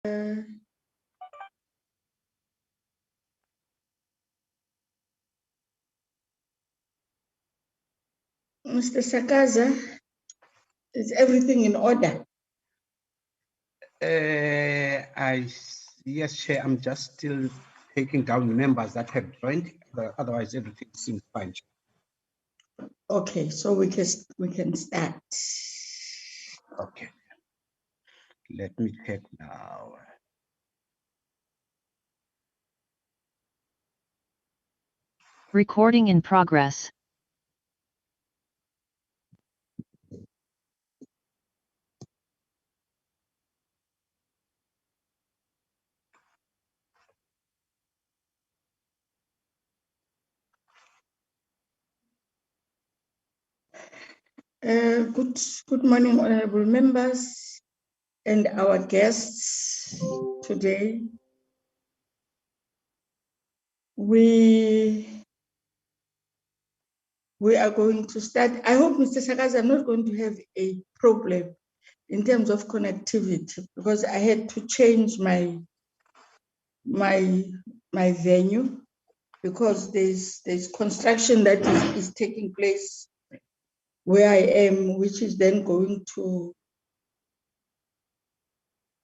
Mr. Sakaza, is everything in order? Yes, Chair, I'm just still taking down the members that have joined. Otherwise, everything seems fine. Okay, so we can start. Okay. Let me check now. Recording in progress. Good morning, honorable members and our guests today. We are going to start. I hope, Mr. Sakaza, I'm not going to have a problem in terms of connectivity because I had to change my venue because there's construction that is taking place where I am, which is then going to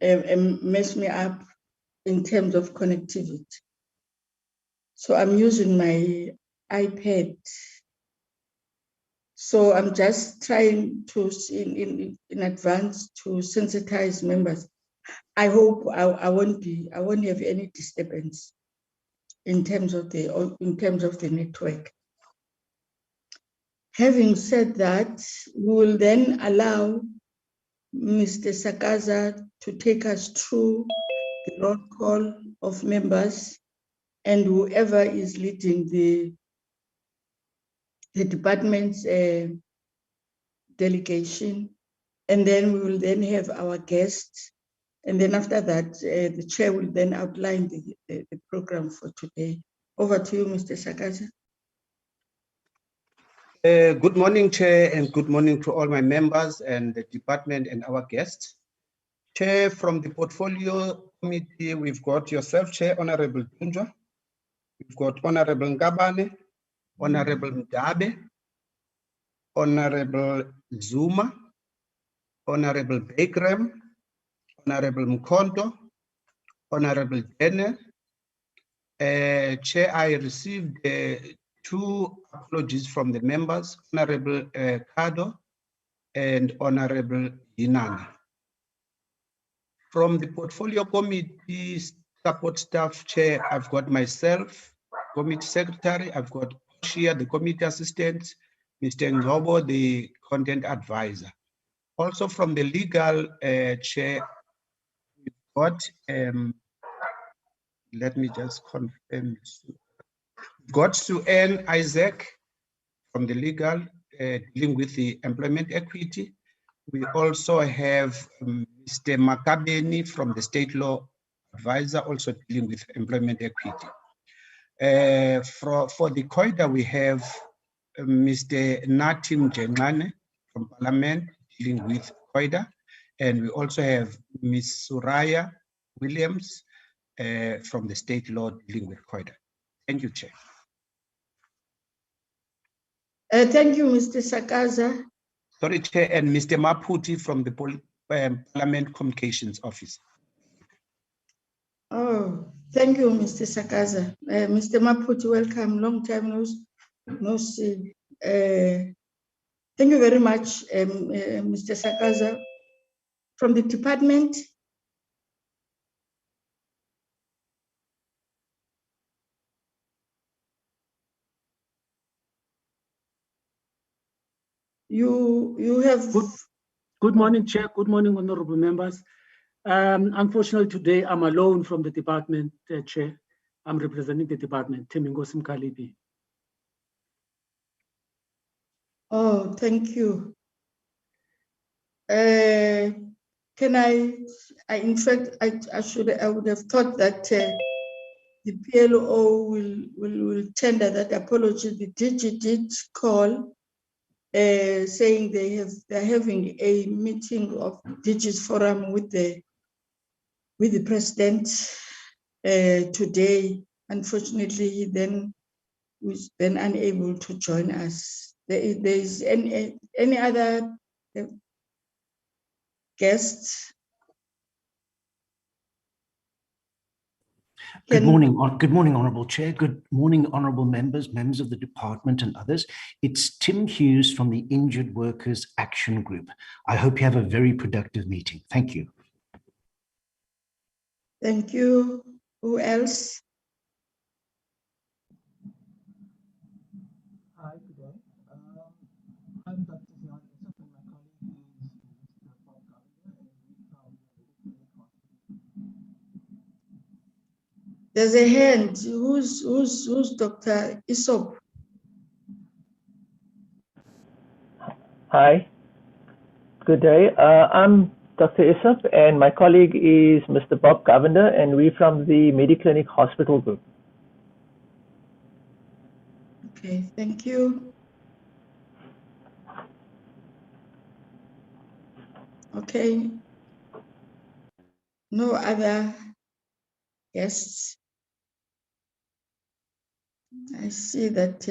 mess me up in terms of connectivity. So I'm using my iPad. So I'm just trying to, in advance, to sensitize members. I hope I won't have any disturbance in terms of the network. Having said that, we will then allow Mr. Sakaza to take us through the roll call of members and whoever is leading the department's delegation. And then we will then have our guests. And then after that, the chair will then outline the program for today. Over to you, Mr. Sakaza. Good morning, Chair, and good morning to all my members and the department and our guests. Chair, from the Portfolio Committee, we've got yourself, Chair, Honorable Tunja. We've got Honorable Ngabane, Honorable Mdabe, Honorable Zuma, Honorable Bekrem, Honorable Mkonto, Honorable Dene. Chair, I received two apologies from the members, Honorable Kado and Honorable Yinana. From the Portfolio Committee Support Staff Chair, I've got myself, Committee Secretary, I've got Shia, the Committee Assistant, Mr. Ngobo, the Content Advisor. Also from the Legal Chair, we've got, let me just confirm, we've got Sue-Ann Isaac from the Legal, dealing with the Employment Equity. We also have Mr. Makabeni from the State Law Advisor, also dealing with employment equity. For the COIDA, we have Mr. Natim Jengane from Parliament dealing with COIDA, and we also have Ms. Suraya Williams from the State Law dealing with COIDA. Thank you, Chair. Thank you, Mr. Sakaza. Sorry, Chair, and Mr. Maputi from the Parliament Communications Office. Oh, thank you, Mr. Sakaza. Mr. Maputi, welcome. Long time no see. Thank you very much, Mr. Sakaza. From the department, you have... Good morning, Chair. Good morning, honorable members. Unfortunately, today I'm alone from the department, Chair. I'm representing the department, Temingosim Kalibi. Oh, thank you. Can in fact, I would have thought that the PLO will tender that apology. The DG did call, saying they're having a meeting of DG's forum with the with the president today. Unfortunately, he then was then unable to join us. There is any other guests? Good morning, Honourable Chair. Good morning, honourable members, members of the department and others. It's Tim Hughes from the Injured Workers Action Group. I hope you have a very productive meeting. Thank you. Thank you. Who else? Hi, good day. I'm Dr. Zion Isaac, and my colleague is Mr. Bob Governor, and we from the Medical Hospital. There's a hand. Who's Dr. Isop? Hi, good day. I'm Dr. Isop, and my colleague is Mr. Bob Governor, and we from the Mediclinic Hospital Group. Okay, thank you. Okay. No other guests. I see that.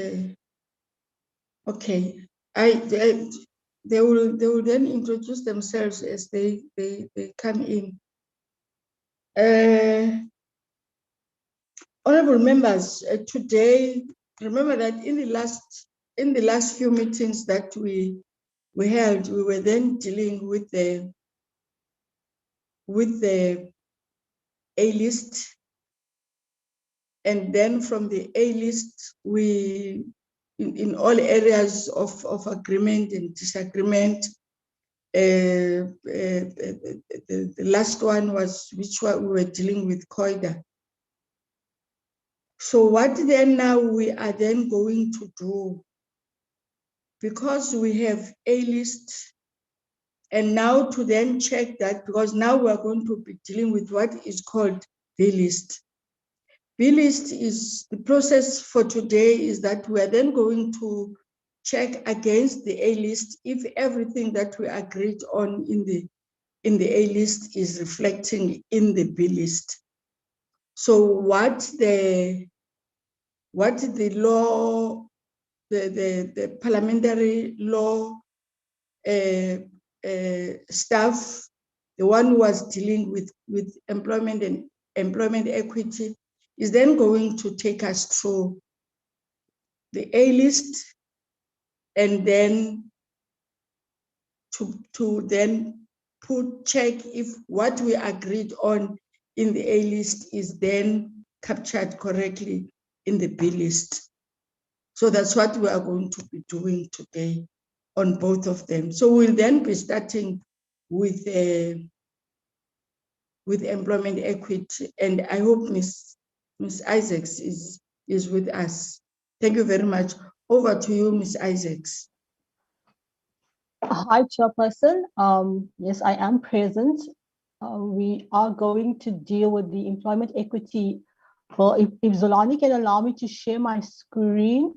Okay, they will then introduce themselves as they come in. Honorable members, today, remember that in the last few meetings that we held, we were then dealing with the A list, and then from the A list, we in all areas of agreement and disagreement. The last one was which one we were dealing with COIDA. So what then now we are then going to do, because we have A list, and now to then check that, because now we are going to be dealing with what is called B list. B list is the process for today is that we are then going to check against the A list if everything that we agreed on in the A list is reflecting in the B list. So what the law, the parliamentary law staff, the one who was dealing with employment and employment equity, is then going to take us through the A list, and then to then check if what we agreed on in the A list is then captured correctly in the B list. So that's what we are going to be doing today on both of them. So we'll then be starting with employment equity, and I hope Ms. Isaacs is with us. Thank you very much. Over to you, Ms. Isaacs. Hi, Chairperson. Yes, I am present. We are going to deal with the employment equity. Well, if Zolani can allow me to share my screen.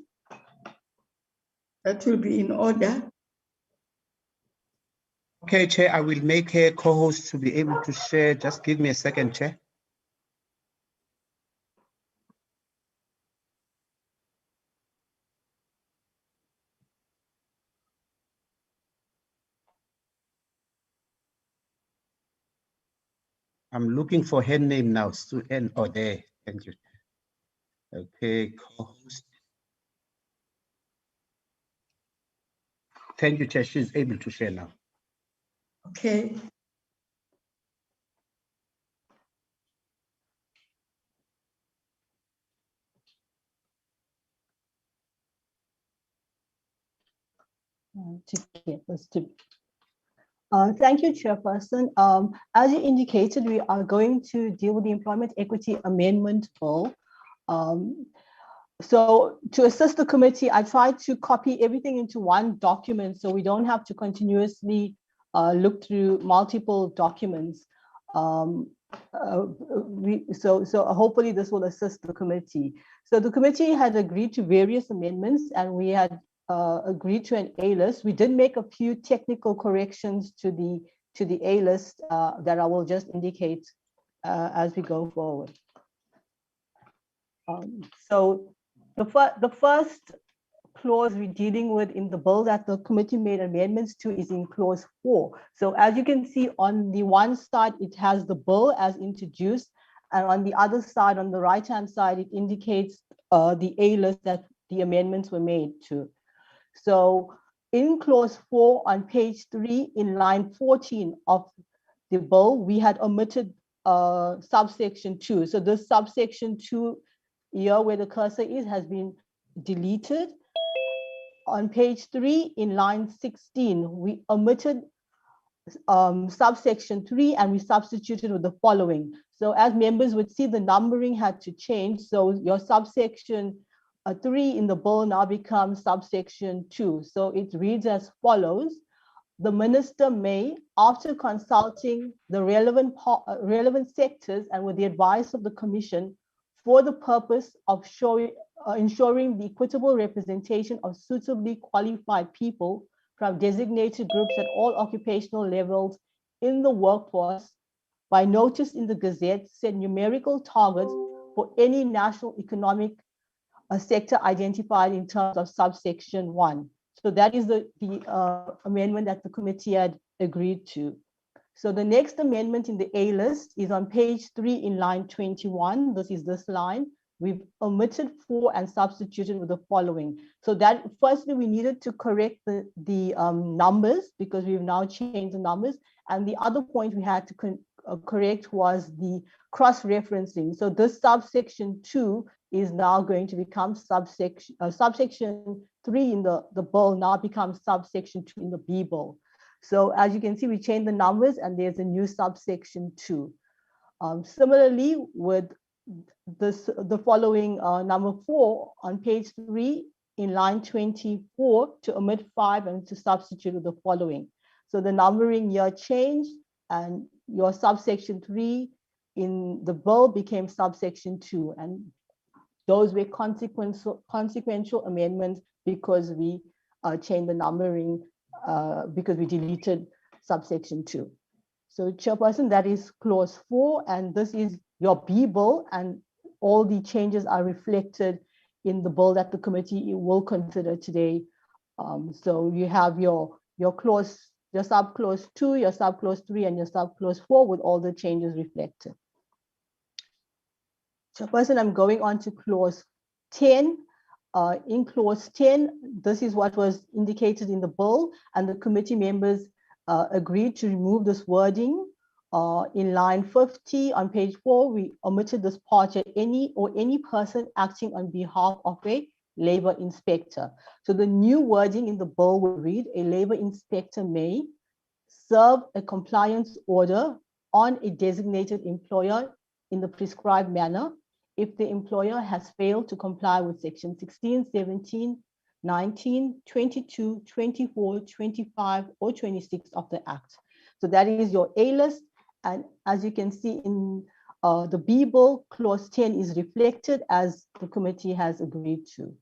That will be in order. Okay, Chair, I will make a co-host to be able to share. Just give me a second, Chair. I'm looking for her name now, Sue-Ann. Oh, there. Thank you. Okay, co-host. Thank you, Chair. She's able to share now. Okay. Thank you, Chairperson. As you indicated, we are going to deal with the Employment Equity Amendment Bill. So to assist the committee, I tried to copy everything into one document so we don't have to continuously look through multiple documents. So hopefully this will assist the committee. So the committee had agreed to various amendments, and we had agreed to an A list. We did make a few technical corrections to the A list that I will just indicate as we go forward. So the first clause we're dealing with in the bill that the committee made amendments to is in clause 4. So as you can see on the one side, it has the bill as introduced, and on the other side, on the right-hand side, it indicates the A list that the amendments were made to. So in clause 4 on page 3 in line 14 of the bill, we had omitted subsection 2. So this subsection 2 here where the cursor is has been deleted. On page 3 in line 16, we omitted subsection 3 and we substituted with the following. So as members would see, the numbering had to change. So your subsection 3 in the bill now becomes subsection 2. So it reads as follows. The minister may, after consulting the relevant sectors and with the advice of the commission, for the purpose of ensuring the equitable representation of suitably qualified people from designated groups at all occupational levels in the workforce, by notice in the Gazette, set numerical targets for any national economic sector identified in terms of subsection 1. So that is the amendment that the committee had agreed to. So the next amendment in the A list is on page 3 in line 21. This is this line. We've omitted 4 and substituted with the following. So that firstly, we needed to correct the numbers because we've now changed the numbers. And the other point we had to correct was the cross-referencing. So this subsection 2 is now going to become subsection 3 in the bill now becomes subsection 2 in the B bill. So as you can see, we changed the numbers and there's a new subsection 2. Similarly, with the following number 4 on page 3 in line 24 to omit 5 and to substitute with the following. So the numbering here changed and your subsection 3 in the bill became subsection 2, and those were consequential amendments because we changed the numbering because we deleted subsection 2. So Chairperson, that is clause 4, and this is your B bill, and all the changes are reflected in the bill that the committee will consider today. So you have your clause, your subclause 2, your subclause 3, and your subclause 4 with all the changes reflected. Chairperson, I'm going on to clause 10. In clause 10, this is what was indicated in the bill, and the committee members agreed to remove this wording. In line 50 on page 4, we omitted this part at any person acting on behalf of a labor inspector. So the new wording in the bill will read, a labor inspector may serve a compliance order on a designated employer in the prescribed manner if the employer has failed to comply with section 16, 17, 19, 22, 24, 25, or 26 of the Act. So that is your A list. And as you can see in the B bill, clause 10 is reflected as the committee has agreed to.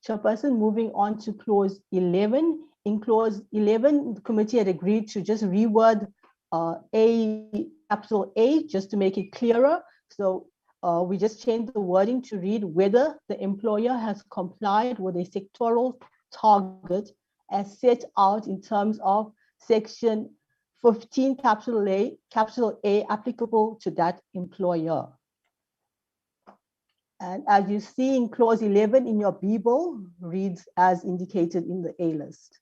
Chairperson, moving on to clause 11. In clause 11, the committee had agreed to just reword capital A just to make it clearer. So we just changed the wording to read whether the employer has complied with a sectoral target as set out in terms of section 15 capital A applicable to that employer. And as you see in clause 11 in your B bill, reads as indicated in the A list.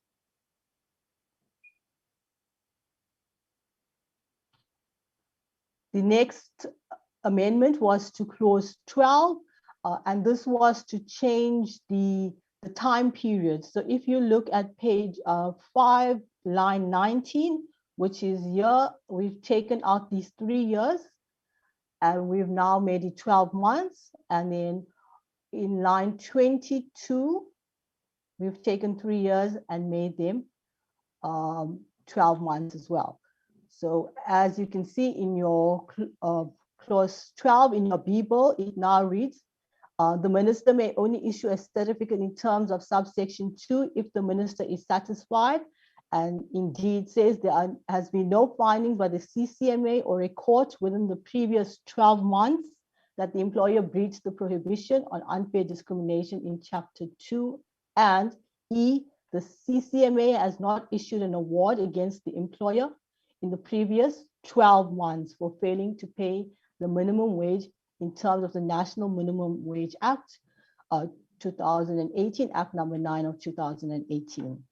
The next amendment was to clause 12, and this was to change the time period. So if you look at page 5, line 19, which is here, we've taken out these 3 years, and we've now made it 12 months. And then in line 22, we've taken 3 years and made them 12 months as well. So as you can see in your clause 12 in your B bill, it now reads, the minister may only issue a certificate in terms of subsection 2 if the minister is satisfied And indeed says there has been no findings by the CCMA or a court within the previous 12 months that the employer breached the prohibition on unfair discrimination in Chapter 2, and E, the CCMA has not issued an award against the employer in the previous 12 months for failing to pay the minimum wage in terms of the National Minimum Wage Act 2018, Act number 9 of 2018.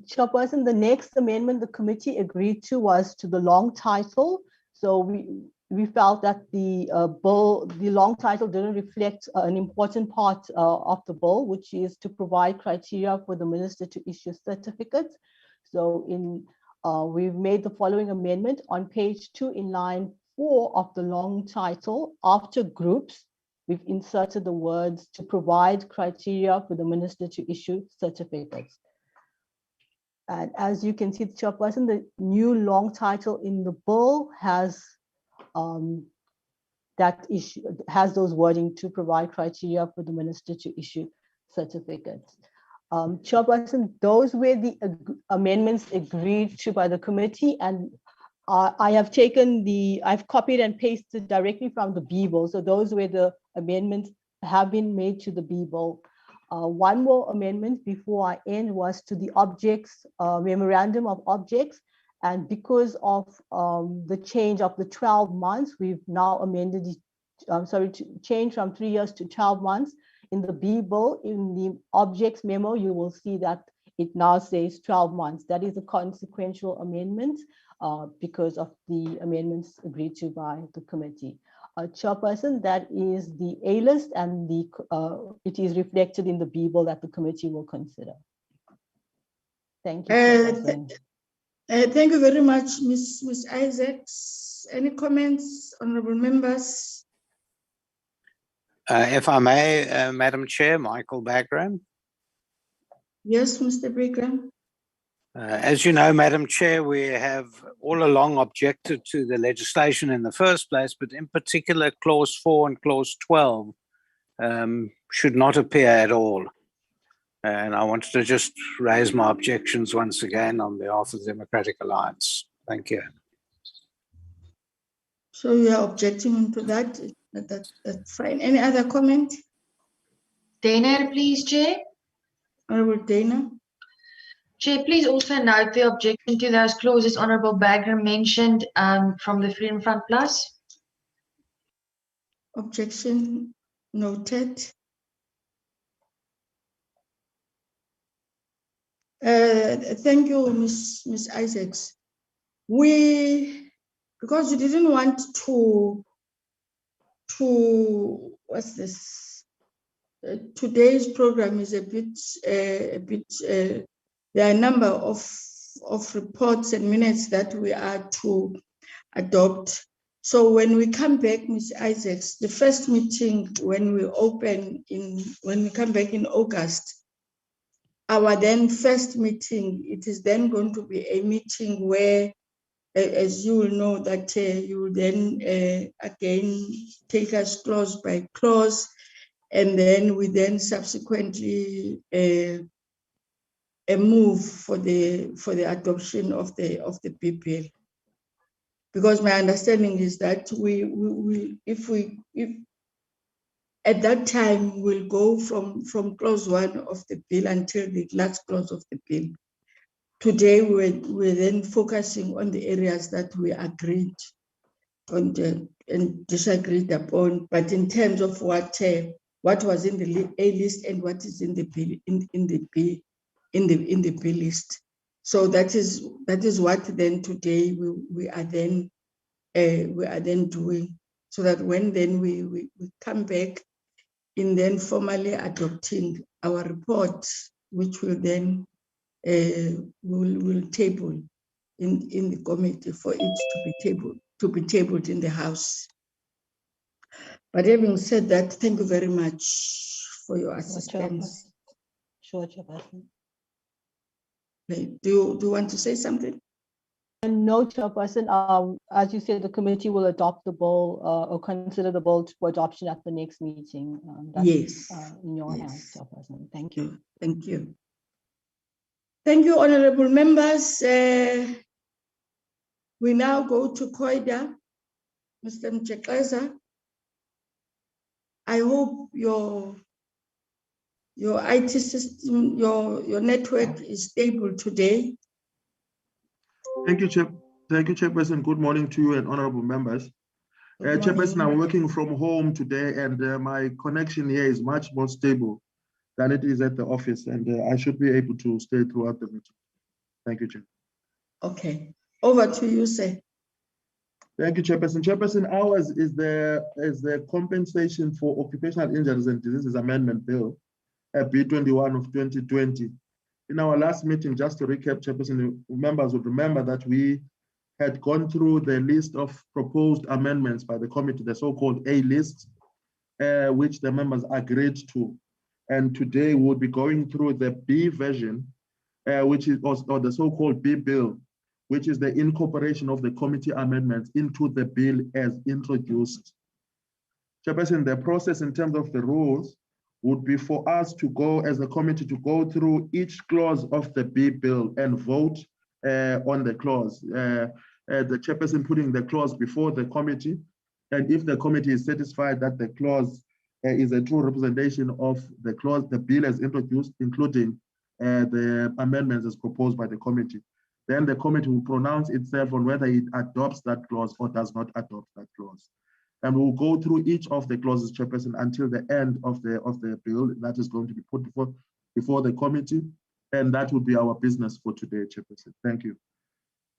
Chairperson, the next amendment the committee agreed to was to the long title. So we felt that the long title didn't reflect an important part of the bill, which is to provide criteria for the minister to issue certificates. So we've made the following amendment on page 2 in line 4 of the long title. After groups, we've inserted the words to provide criteria for the minister to issue certificates. And as you can see, Chairperson, the new long title in the bill has those wording to provide criteria for the minister to issue certificates. Chairperson, those were the amendments agreed to by the committee, and I've copied and pasted directly from the B bill. So those were the amendments have been made to the B bill. One more amendment before I end was to the objects, memorandum of objects. And because of the change of the 12 months, we've now amended it, to change from 3 years to 12 months. In the B bill, in the objects memo, you will see that it now says 12 months. That is a consequential amendment because of the amendments agreed to by the committee. Chairperson, that is the A list, and it is reflected in the B bill that the committee will consider. Thank you. Thank you very much, Ms. Isaacs. Any comments, honourable members? If I may, Madam Chair, Michael Bagram. Yes, Mr. Bagram. As you know, Madam Chair, we have all along objected to the legislation in the first place, but in particular, Clause 4 and Clause 12 should not appear at all. And I wanted to just raise my objections once again on behalf of the Democratic Alliance. Thank you. So you are objecting to that? That's fine. Any other comment? Dana, please, Chair. Honourable Dana. Chair, please also note the objection to those clauses Honourable Bagram mentioned from the Freedom Front Plus. Objection noted. Thank you, Ms. Isaacs. Because we didn't want to what's this? Today's program is a bit. There are a number of reports and minutes that we are to adopt. So when we come back, Ms. Isaacs, the first meeting when we come back in August, our then first meeting, it is then going to be a meeting where, as you will know, that you will then again take us clause by clause, and then we then subsequently move for the adoption of the bill. Because my understanding is that if at that time we'll go from clause 1 of the bill until the last clause of the bill. Today we're then focusing on the areas that we agreed on and disagreed upon, but in terms of what was in the A list and what is in the bill in the bill list. So that is what then today we are then doing, so that when then we come back in then formally adopting our report, which will then will table in the committee for it to be tabled in the House. But having said that, thank you very much for your assistance. Sure, Chairperson. Do you want to say something? No, Chairperson. As you said, the committee will adopt the bill or consider the bill for adoption at the next meeting. That's yes. In your hands, Chairperson. Thank you. Thank you. Thank you, honorable members. We now go to COIDA. Mr. Mchekleza, I hope your IT system, your network is stable today. Thank you, Chairperson. Good morning to you and honorable members. Chairperson, I'm working from home today, and my connection here is much more stable than it is at the office, and I should be able to stay throughout the meeting. Thank you, Chair. Okay, over to you, sir. Thank you, Chairperson. Chairperson, ours is the Compensation for Occupational Injuries and Diseases Amendment Bill, B21 of 2020. In our last meeting, just to recap, Chairperson, members would remember that we had gone through the list of proposed amendments by the committee, the so-called A list, which the members agreed to. And today we'll be going through the B version, which is or the so-called B bill, which is the incorporation of the committee amendments into the bill as introduced. Chairperson, the process in terms of the rules would be for us to go as a committee to go through each clause of the B bill and vote on the clause. The chairperson putting the clause before the committee, and if the committee is satisfied that the clause is a true representation of the clause, the bill as introduced, including the amendments as proposed by the committee, then the committee will pronounce itself on whether it adopts that clause or does not adopt that clause. And we'll go through each of the clauses, Chairperson, until the end of the bill that is going to be put before the committee, and that will be our business for today, Chairperson. Thank you.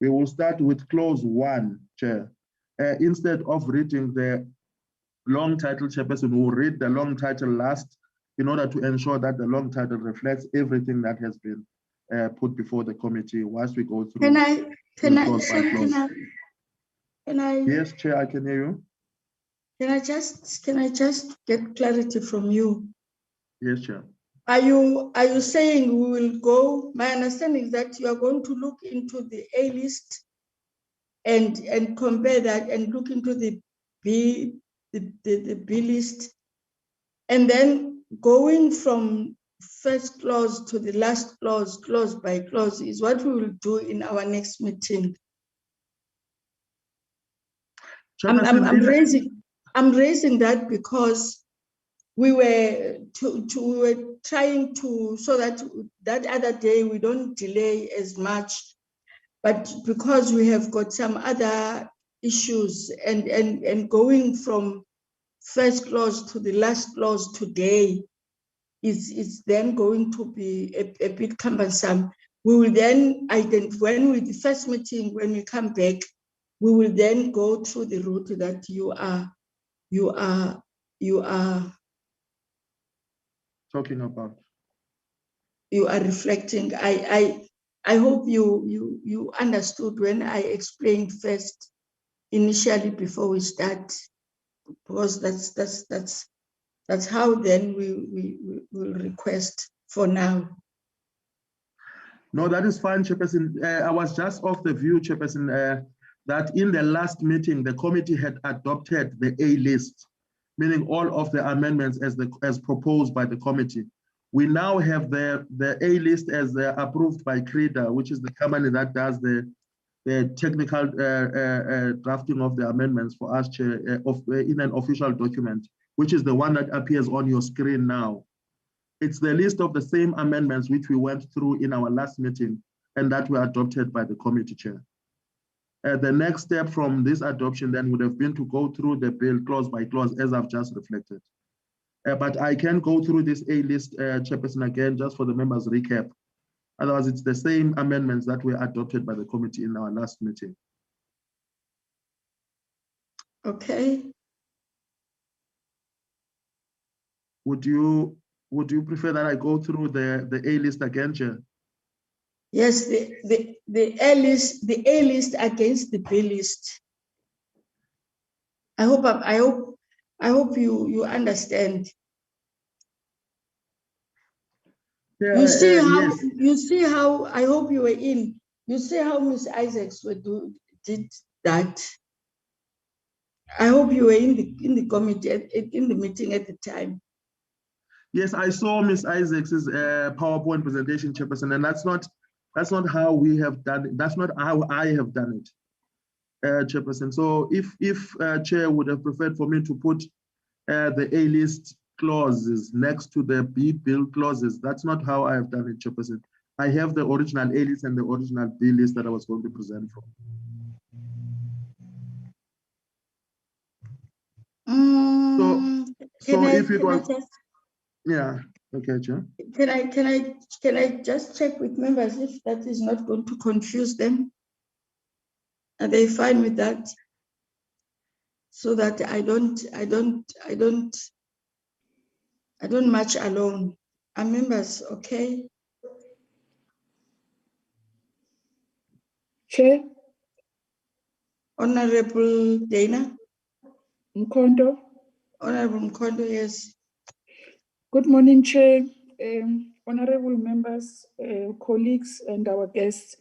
We will start with clause 1, Chair. Instead of reading the long title, Chairperson, we'll read the long title last in order to ensure that the long title reflects everything that has been put before the committee whilst we go through. Can I? Yes, Chair, I can hear you. Can I just get clarity from you? Yes, Chair. Are you saying we will go? My understanding is that you are going to look into the A list and compare that and look into the B list, and then going from first clause to the last clause, clause by clause, is what we will do in our next meeting. I'm raising that because we were trying to, so that other day we don't delay as much, but because we have got some other issues and going from first clause to the last clause today is then going to be a bit cumbersome. We will then when we the first meeting, when we come back, we will then go through the route that you are talking about. You are reflecting. I hope you understood when I explained first initially before we start, because that's how then we will request for now. No, that is fine, Chairperson. I was just of the view, Chairperson, that in the last meeting, the committee had adopted the A list, meaning all of the amendments as proposed by the committee. We now have the A list as approved by COIDA, which is the company that does the technical drafting of the amendments for us, Chair, in an official document, which is the one that appears on your screen now. It's the list of the same amendments which we went through in our last meeting and that were adopted by the committee, Chair. The next step from this adoption then would have been to go through the bill clause by clause as I've just reflected. But I can go through this A list, Chairperson, again, just for the members' recap. Otherwise, it's the same amendments that were adopted by the committee in our last meeting. Okay. Would you prefer that I go through the A list again, Chair? Yes, the A list against the B list. I hope you understand. Yeah, you see how I hope you were in. You see how Ms. Isaacs did that. I hope you were in the committee in the meeting at the time. Yes, I saw Ms. Isaacs' PowerPoint presentation, Chairperson, and that's not That's not how we have done it. That's not how I have done it, Chairperson. So if Chair would have preferred for me to put the A list clauses next to the B bill clauses, that's not how I have done it, Chairperson. I have the original A list and the original B list that I was going to present from. So if it was, yeah, okay, Chair. Can I just check with members if that is not going to confuse them? Are they fine with that? So that I don't march alone. Are members okay? Chair Honorable Dana? Mkondo. Honorable Mkondo, yes. Good morning, Chair, honorable members, colleagues, and our guests.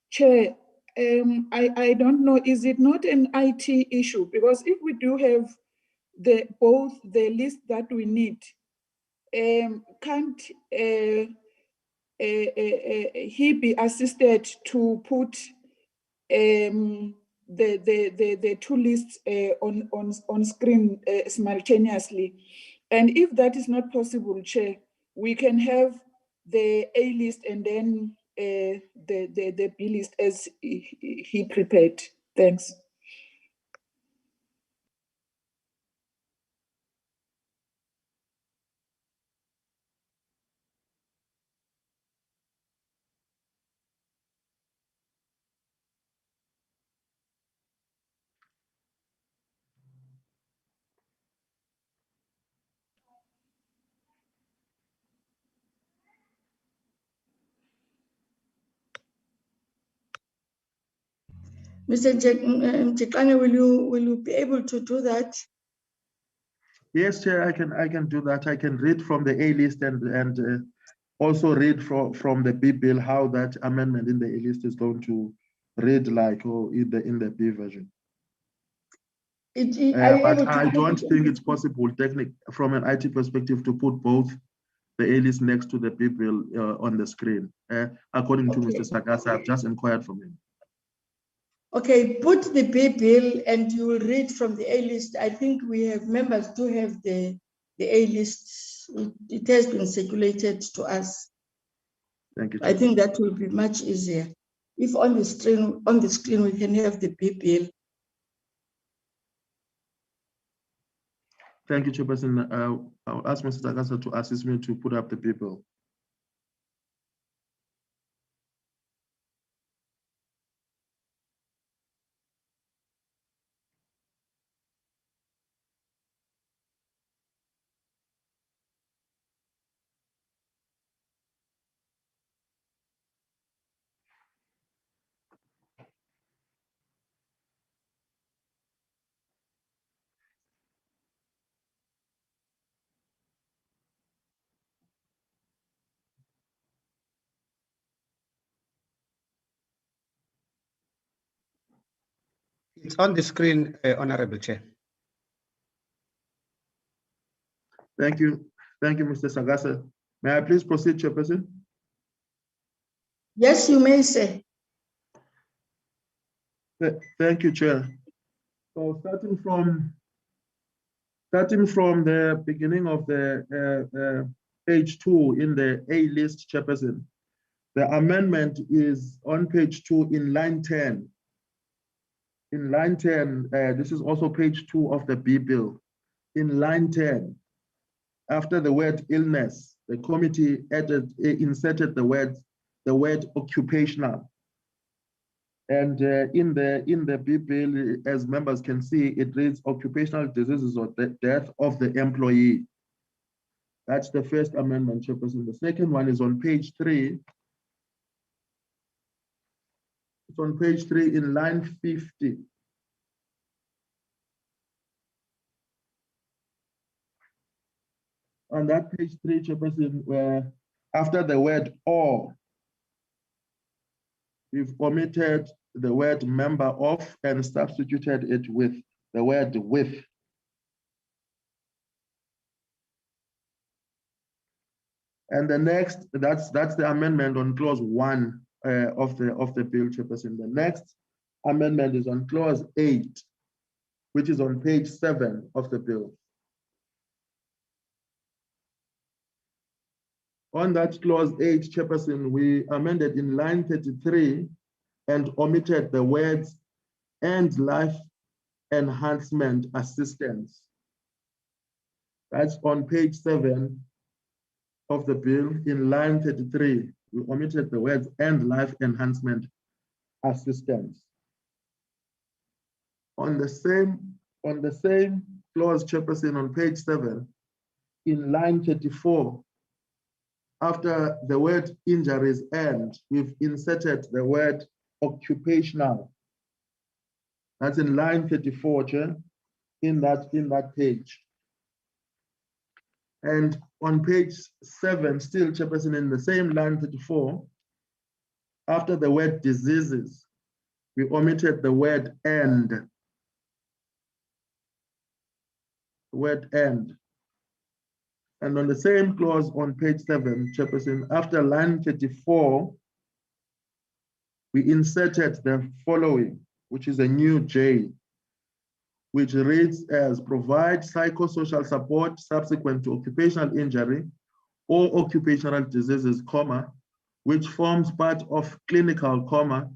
Chair, I don't know, is it not an IT issue? Because if we do have both the list that we need, can't he be assisted to put the two lists on screen simultaneously? And if that is not possible, Chair, we can have the A list and then the B list as he prepared. Thanks. Mr. Mtikane, will you be able to do that? Yes, Chair, I can do that. I can read from the A list and also read from the B bill how that amendment in the A list is going to read like in the B version. But I don't think it's possible from an IT perspective to put both the A list next to the B bill on the screen. According to Mr. Sagasa, I've just inquired from him. Okay, put the B bill and you will read from the A list. I think we have members do have the A list. It has been circulated to us. Thank you. I think that will be much easier. If on the screen we can have the B bill. Thank you, Chairperson. I'll ask Mr. Sagasa to assist me to put up the B bill. It's on the screen, Honorable Chair. Thank you. Thank you, Mr. Sagasa. May I please proceed, Chairperson? Yes, you may say. Thank you, Chair. So starting from the beginning of the page 2 in the A list, Chairperson, the amendment is on page 2 in line 10. In line 10, this is also page 2 of the B bill. In line 10, after the word illness, the committee inserted the word occupational. And in the B bill, as members can see, it reads occupational diseases or the death of the employee. That's the first amendment, Chairperson. The second one is on page 3. It's on page 3 in line 50. On that page 3, Chairperson, where after the word or, we've omitted the word member of and substituted it with the word with. And the next, that's the amendment on clause 1, of the bill, Chairperson. The next amendment is on clause 8, which is on page 7 of the bill. On that clause 8, Chairperson, we amended in line 33 and omitted the words "and life enhancement assistance." That's on page 7 of the bill. In line 33, we omitted the words "and life enhancement assistance." On the same clause, Chairperson, on page 7, in line 34, after the word "injuries and," we've inserted the word "occupational." That's in line 34, Chair, in that page. And on page 7, still, Chairperson, in the same line 34, after the word "diseases," we omitted the word "and." The word "and." And on the same clause on page 7, Chairperson, after line 34, we inserted the following, which is a new J, which reads as "provide psychosocial support subsequent to occupational injury or occupational diseases, comma, which forms part of clinical, comma,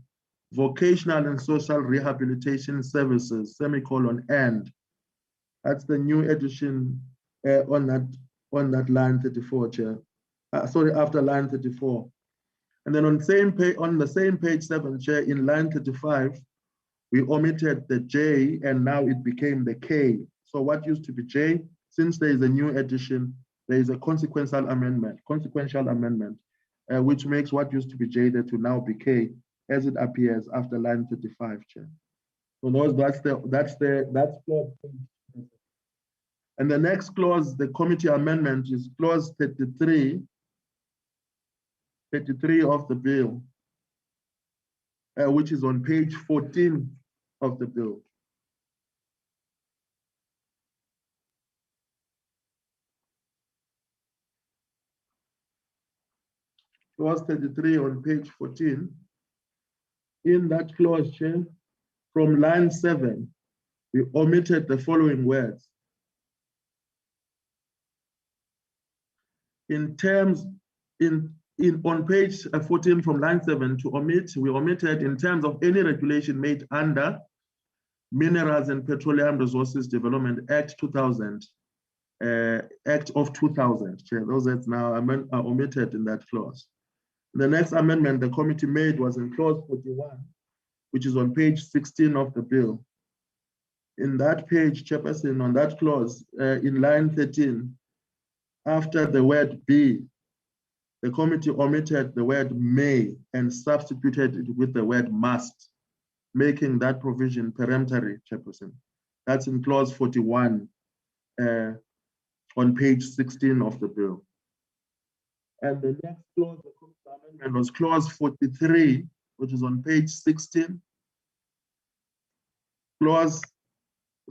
vocational and social rehabilitation services, semicolon, and." That's the new addition on that line 34, Chair. Sorry, after line 34. And then on the same page 7, Chair, in line 35, we omitted the J and now it became the K. So what used to be J, since there is a new addition, there is a consequential amendment, which makes what used to be J there to now be K, as it appears after line 35, Chair. So that's clause. And the next clause, the committee amendment, is clause 33 of the bill, which is on page 14 of the bill. Clause 33 on page 14. In that clause, Chair, from line 7, we omitted the following words. On page 14 from line 7 to omit, we omitted "in terms of any regulation made under Minerals and Petroleum Resources Development Act 2000, Act of 2000. Chair, those words now are omitted in that clause. The next amendment the committee made was in clause 41, which is on page 16 of the bill. In that page, Chairperson, on that clause, in line 13, after the word "be," the committee omitted the word "may" and substituted it with the word "must," making that provision peremptory, Chairperson. That's in clause 41 on page 16 of the bill. And the next clause, the committee amendment, was clause 43, which is on page 16. Clause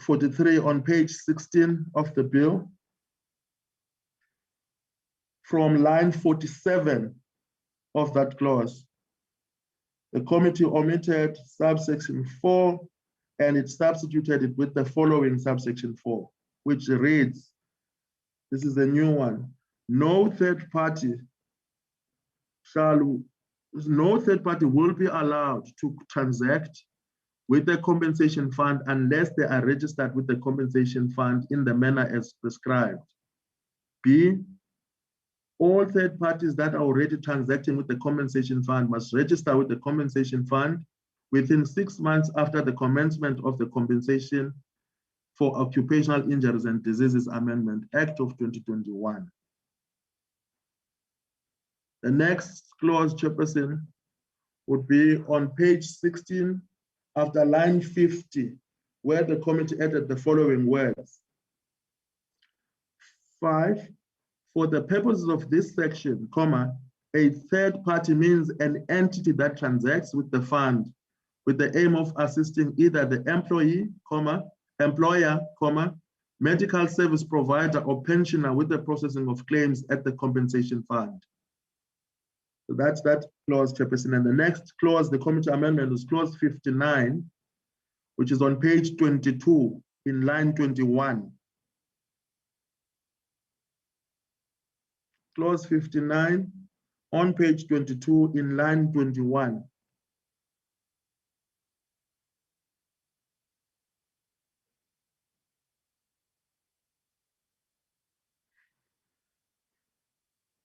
43 on page 16 of the bill. From line 47 of that clause, the committee omitted subsection 4 and it substituted it with the following subsection 4, which reads, this is a new one, no third party will be allowed to transact with the compensation fund unless they are registered with the compensation fund in the manner as prescribed. B, all third parties that are already transacting with the compensation fund must register with the compensation fund within 6 months after the commencement of the Compensation for Occupational Injuries and Diseases Amendment Act of 2021. The next clause, Chairperson, would be on page 16 after line 50, where the committee added the following words. 5, for the purposes of this section, comma, a third party means an entity that transacts with the fund with the aim of assisting either the employee, comma, employer, comma, medical service provider or pensioner with the processing of claims at the compensation fund. So that's that clause, Chairperson. And the next clause, the committee amendment, is clause 59, which is on page 22 in line 21. Clause 59 on page 22 in line 21.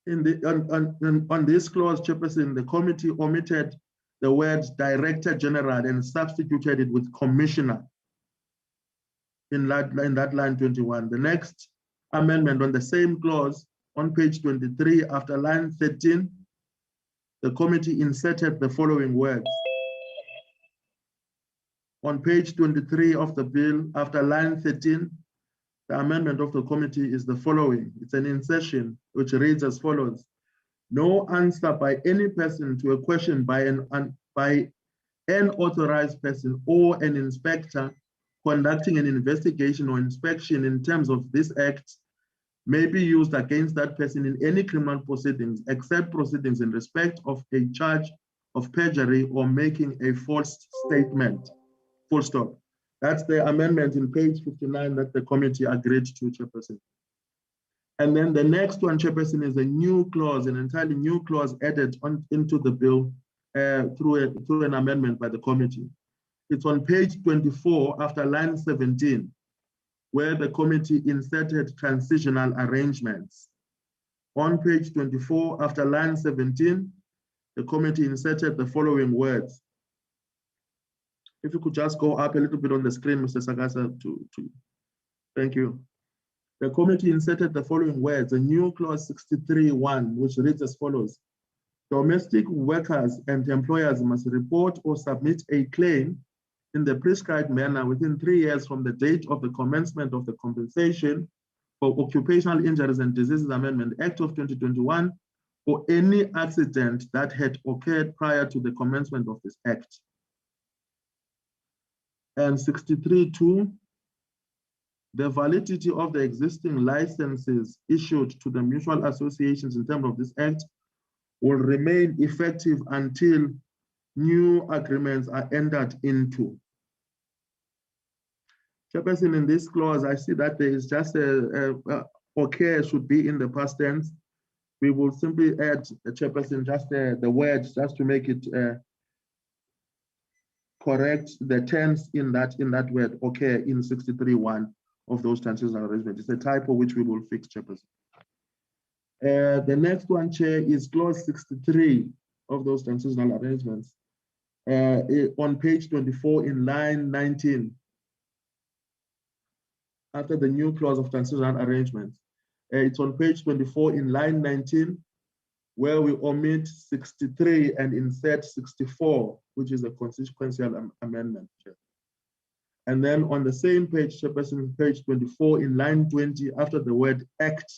On this clause, Chairperson, the committee omitted the words Director General and substituted it with Commissioner in that line 21. The next amendment on the same clause on page 23 after line 13, the committee inserted the following words. On page 23 of the bill, after line 13, the amendment of the committee is the following. It's an insertion which reads as follows. No answer by any person to a question by an authorized person or an inspector conducting an investigation or inspection in terms of this act may be used against that person in any criminal proceedings, except proceedings in respect of a charge of perjury or making a false statement. Full stop. That's the amendment in page 59 that the committee agreed to, Chairperson. And then the next one, Chairperson, is a new clause, an entirely new clause added into the bill through an amendment by the committee. It's on page 24 after line 17, where the committee inserted transitional arrangements. On page 24 after line 17, the committee inserted the following words. If you could just go up a little bit on the screen, Mr. Sagasa, thank you. The committee inserted the following words, a new clause 63(1), which reads as follows. Domestic workers and employers must report or submit a claim in the prescribed manner within 3 years from the date of the commencement of the Compensation for Occupational Injuries and Diseases Amendment Act of 2021 or any accident that had occurred prior to the commencement of this act. And 63(2), the validity of the existing licenses issued to the mutual associations in terms of this act will remain effective until new agreements are entered into. Chairperson, in this clause, I see that there is just okay should be in the past tense. We will simply add, Chairperson, just the words just to make it correct the tense in that word, okay, in 63(1) of those transitional arrangements. It's a typo which we will fix, Chairperson. The next one, Chair, is clause 63 of those transitional arrangements. On page 24 in line 19, after the new clause of transitional arrangements. It's on page 24 in line 19, where we omit 63 and insert 64, which is a consequential amendment. Chair. And then on the same page, Chairperson, page 24 in line 20, after the word act,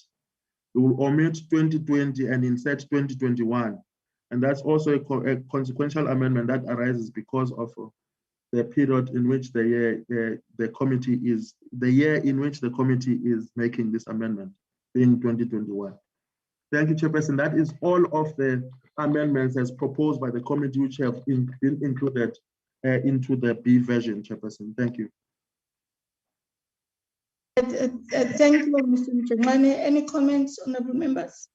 we will omit 2020 and insert 2021. And that's also a consequential amendment that arises because of the period in which the year in which the committee is making this amendment, being 2021. Thank you, Chairperson. That is all of the amendments as proposed by the committee, which have been included into the B version, Chairperson. Thank you. Thank you, Mr. Mchemane. Any comments, honorable members?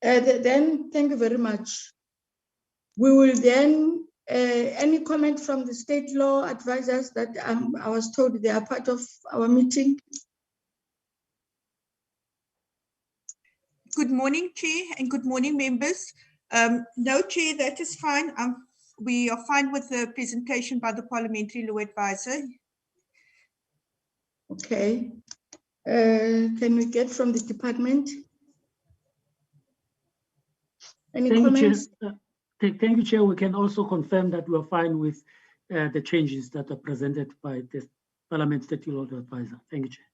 Then, thank you very much. We will then, any comment from the state law advisors that I was told they are part of our meeting? Good morning, Chair, and good morning, members. No, Chair, that is fine. We are fine with the presentation by the Parliamentary Law Advisor. Okay. Can we get from the department? Any comments? Thank you, Chair. We can also confirm that we are fine with the changes that are presented by the Parliamentary Law Advisor. Thank you, Chair.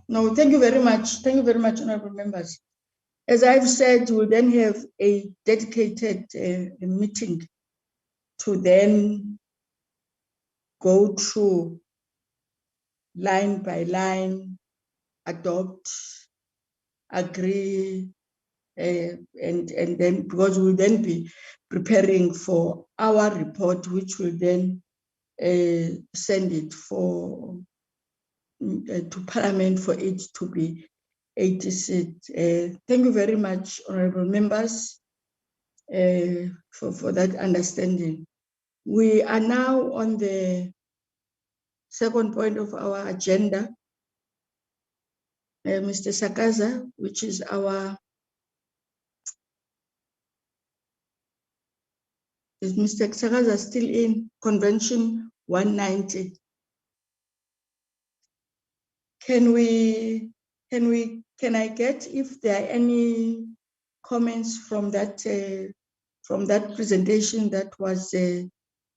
No, thank you very much. Thank you very much, honorable members. As I've said, we'll then have a dedicated meeting to then go through line by line, adopt, agree, and then, because we'll then be preparing for our report, which will then send it to Parliament for it to be 86. Thank you very much, honorable members, for that understanding. We are now on the second point of our agenda, Mr. Sakaza, which is our, is Mr. Sakaza still in Convention 190? Can I get if there are any comments from that presentation that was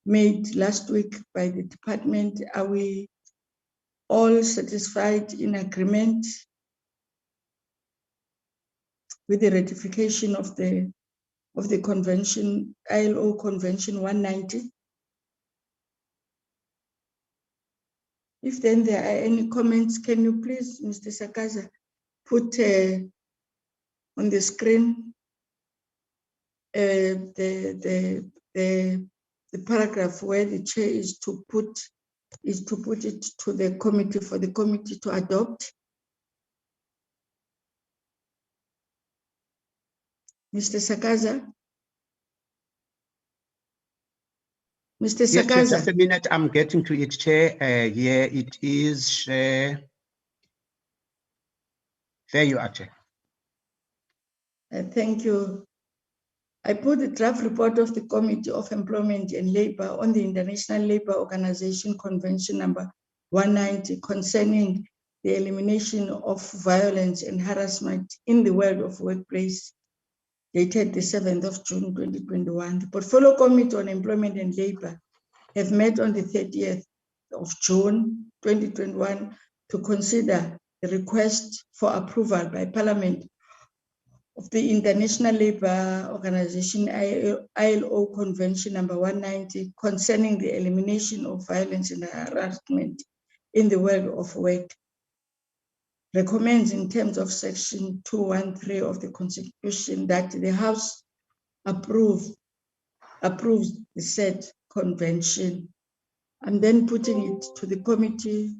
made last week by the department? Are we all satisfied, in agreement with the ratification of the convention, ILO Convention 190? If then there are any comments, can you please, Mr. Sakaza, put on the screen the paragraph where the chair is to put it to the committee, for the committee to adopt? Mr. Sakaza? Mr. Yes, Chair, Sakaza? just a minute, I'm getting to it, Chair. Here it is, Chair. There you are, Chair. Thank you. I put the draft report of the Committee of Employment and Labor on the International Labour Organization Convention number 190 concerning the elimination of violence and harassment in the world of workplace, dated the 7th of June 2021. The Portfolio Committee on Employment and Labor have met on the 30th of June 2021 to consider the request for approval by Parliament of the International Labour Organization ILO Convention number 190 concerning the elimination of violence and harassment in the world of work. Recommends, in terms of section 213 of the Constitution, that the House approves the said convention. I'm then putting it to the committee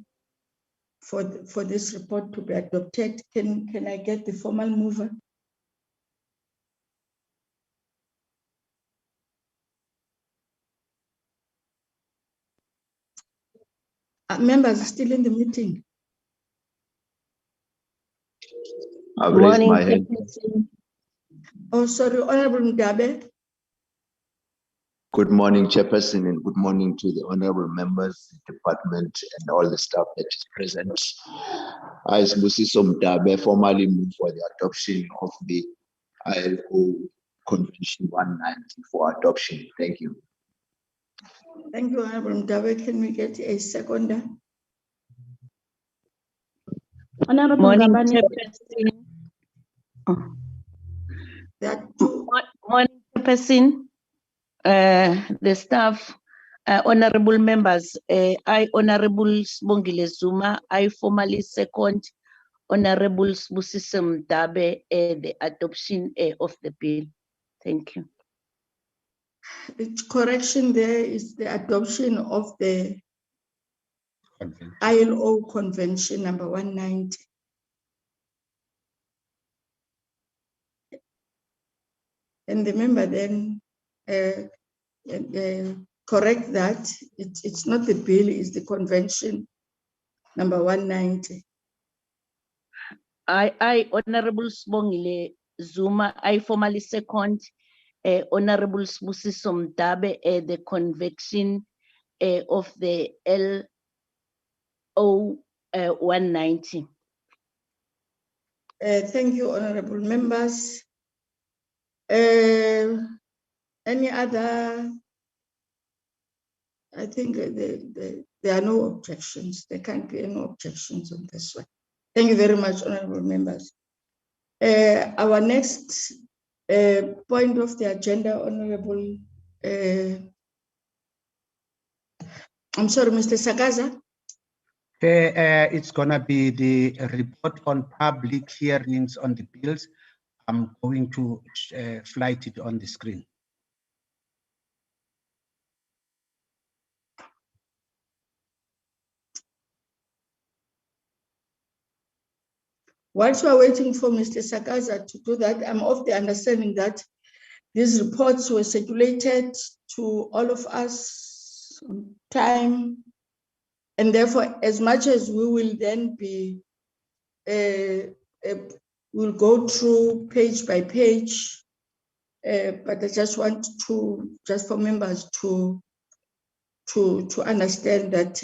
for this report to be adopted. Can I get the formal mover? Members are still in the meeting. I've raised my hand. Oh, sorry, Honorable Ndabe. Good morning, Chairperson, and good morning to the honorable members, the department, and all the staff that is present. I, Musiso Mdabe, formally move for the adoption of the ILO Convention 190 for adoption. Thank you. Thank you, Honorable Mdabe. Can we get a seconder? Honorable Morning, Ngabane. Chairperson. Morning, Chairperson, the staff, honorable members. I, Honorable Sibongile Zuma, I formally second Honorable Busisi Mdabe the adoption of the bill. Thank you. The correction there is the adoption of the ILO Convention number 190. And the member then correct that it's not the bill, it's the convention number 190. I Honorable Sibongile Zuma, I formally second Honorable Busisi Mdabe the convention of the ILO 190. Thank you, honorable members. Any other? I think there are no objections. There can't be any objections on this one. Thank you very much, honorable members. Our next point of the agenda, honorable, I'm sorry, Mr. Sakaza. It's gonna be the report on public hearings on the bills. I'm going to flight it on the screen. Whilst we're waiting for Mr. Sakaza to do that, I'm of the understanding that these reports were circulated to all of us on time. And therefore, as much as we will then be, we'll go through page by page, but I just want to, just for members to understand that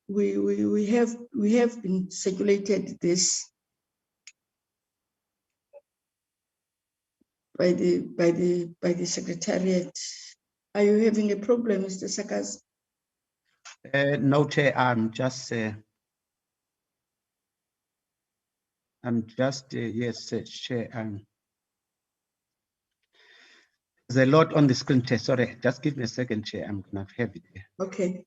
we have been circulated this by the Secretariat. Are you having a problem, Mr. Sakas? No, Chair, I'm just yes, Chair. There's a lot on the screen, Chair. Sorry, just give me a second, Chair. I'm gonna have it here. Okay.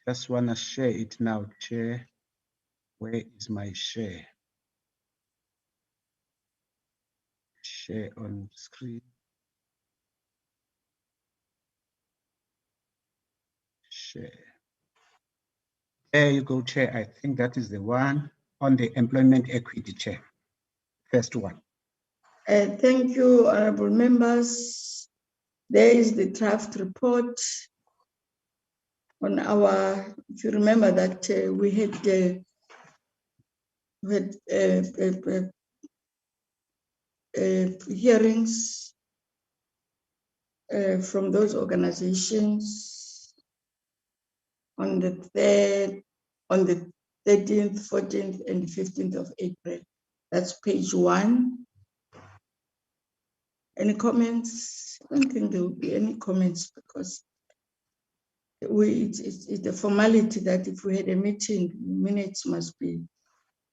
Just wanna share it now, Chair. Where is my share? Share on screen. Share. There you go, Chair. I think that is the one on the employment equity, Chair. First one. Thank you, honorable members. There is the draft report on our, if you remember that we had hearings from those organizations on the 13th, 14th, and 15th of April. That's page 1. Any comments? I don't think there will be any comments because it's the formality that if we had a meeting, minutes must be,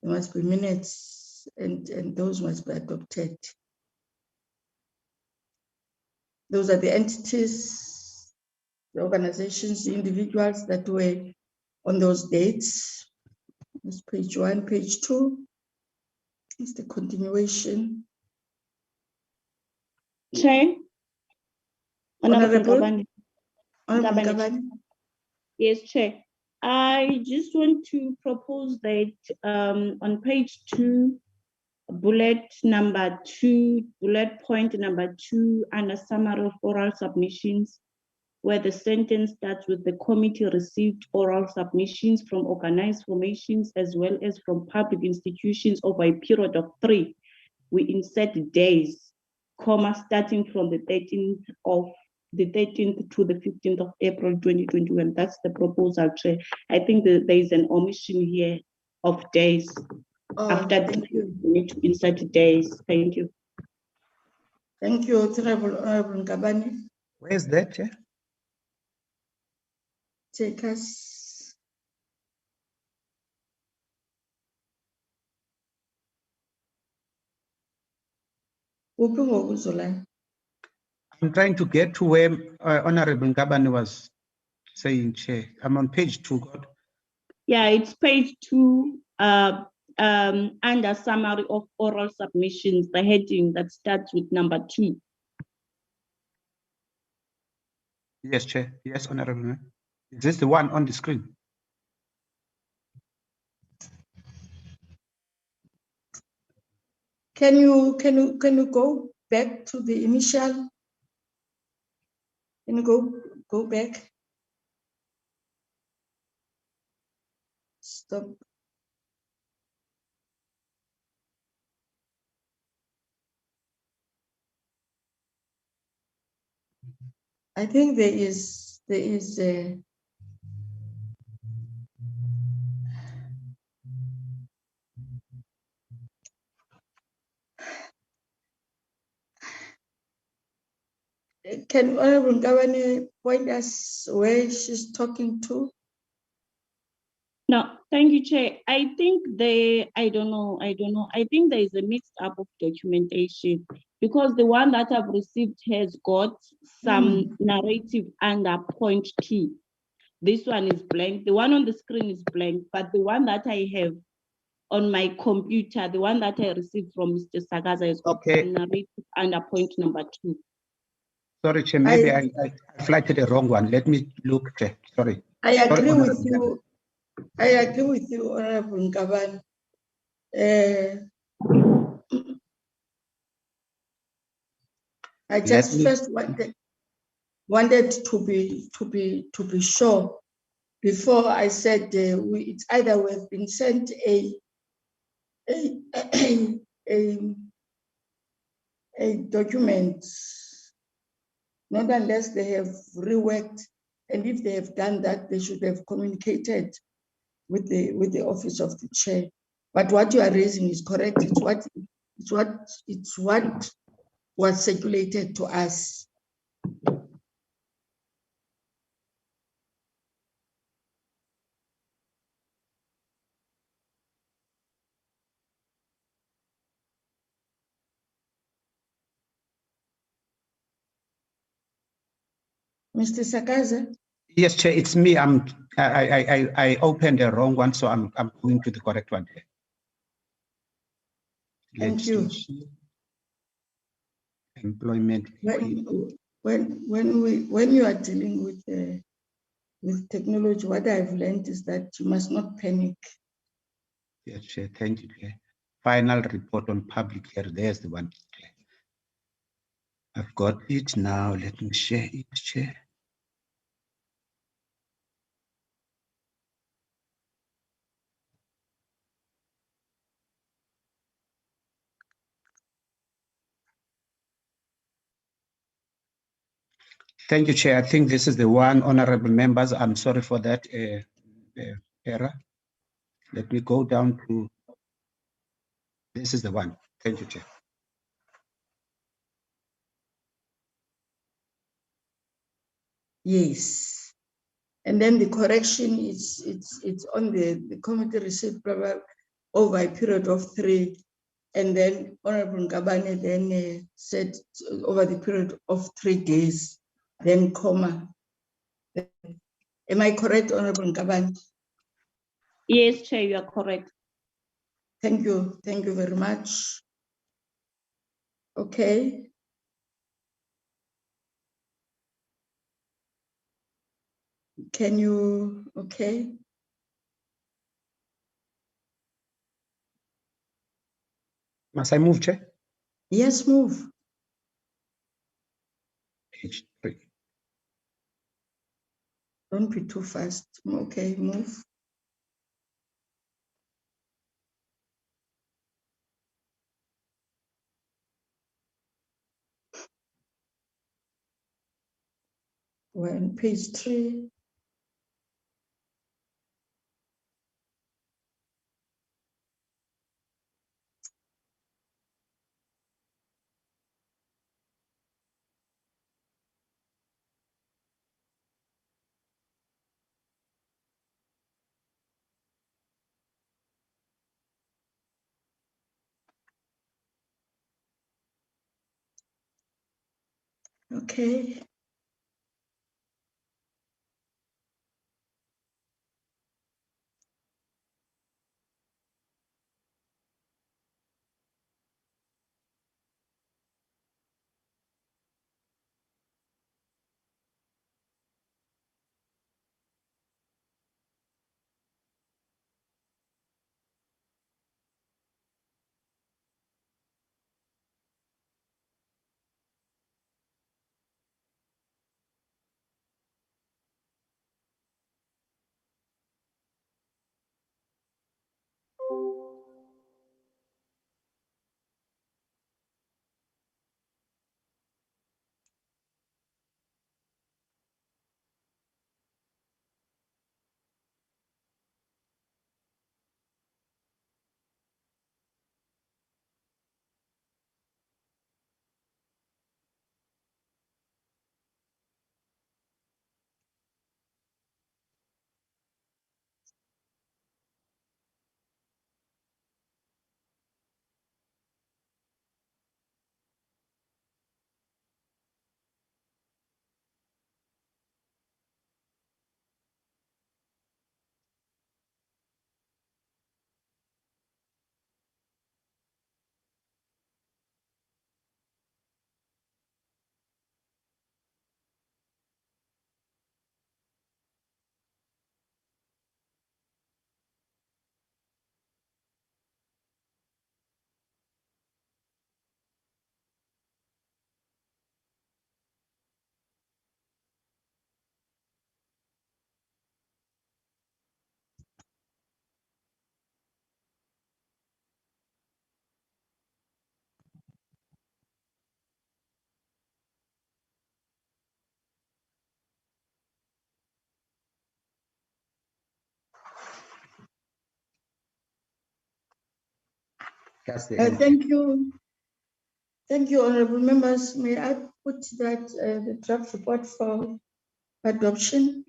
there must be minutes and those must be adopted. Those are the entities, the organizations, the individuals that were on those dates. That's page 1. Page 2 is the continuation. Chair. Honorable Ngabane. Yes, Chair. I just want to propose that on page 2, bullet point number 2, under summary of oral submissions, where the sentence starts with the committee received oral submissions from organized formations as well as from public institutions over a period of 3. We insert days, comma, starting from the 13th to the 15th of April 2021. That's the proposal, Chair. I think that there is an omission here of days. After 3, we need to insert days. Thank you. Thank you, Honorable Ngabane. Where's that, Chair? Take us. I'm trying to get to where Honorable Ngabane was saying, Chair. I'm on page 2, God. Yeah, it's page 2, under summary of oral submissions, the heading that starts with number 2. Yes, Chair. Yes, Honorable. Is this the one on the screen? Can you go back to the initial? Can you go back? Stop. I think there is a Can Honorable Ngabane point us where she's talking to? No, thank you, Chair. I think I don't know. I think there is a mixed up of documentation because the one that I've received has got some narrative under point T. This one is blank. The one on the screen is blank, but the one that I have on my computer, the one that I received from Mr. Sagaza has got some narrative under point number 2. Sorry, Chair, maybe I flagged the wrong one. Let me look, Chair. Sorry. I agree with you. I agree with you, Honorable Ngabane. I just first wanted to be sure before I said it's either we have been sent a document, not unless they have reworked, and if they have done that, they should have communicated with the office of the chair. But what you are raising is correct. It's what was circulated to us. Mr. Sakaza? Yes, Chair, it's me. I opened the wrong one, so I'm going to the correct one. Thank you. Employment. When you are dealing with technology, what I've learned is that you must not panic. Yes, Chair. Thank you, Chair. Final report on public health. There's the one. I've got it now. Let me share it, Chair. Thank you, Chair. I think this is the one, honorable members. I'm sorry for that error. Let me go down to, this is the one. Thank you, Chair. Yes. And then the correction it's on the committee receipt over a period of 3. And then Honorable Ngabane then said over the period of 3 days, then comma. Am I correct, Honorable Ngabane? Yes, Chair, you are correct. Thank you. Thank you very much. Okay. Can you, okay. Must I move, Chair? Yes, move. Page 3. Don't be too fast. Okay, move. We're on page 3. Okay. That's the end. Thank you. Thank you, honorable members. May I put that the draft report for adoption?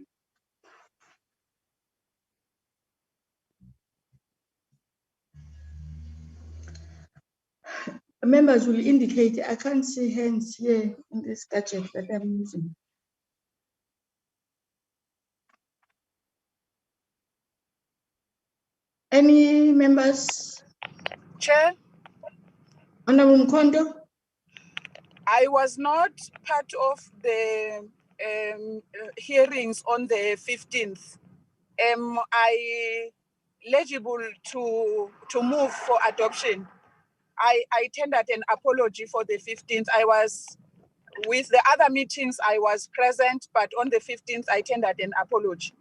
Members will indicate. I can't see hands here in this gadget that I'm using. Any members? Chair, Honorable Mkondo? I was not part of the hearings on the 15th. Am I eligible to move for adoption? I tendered an apology for the 15th. I was with the other meetings, I was present, but on the 15th, I tendered an apology.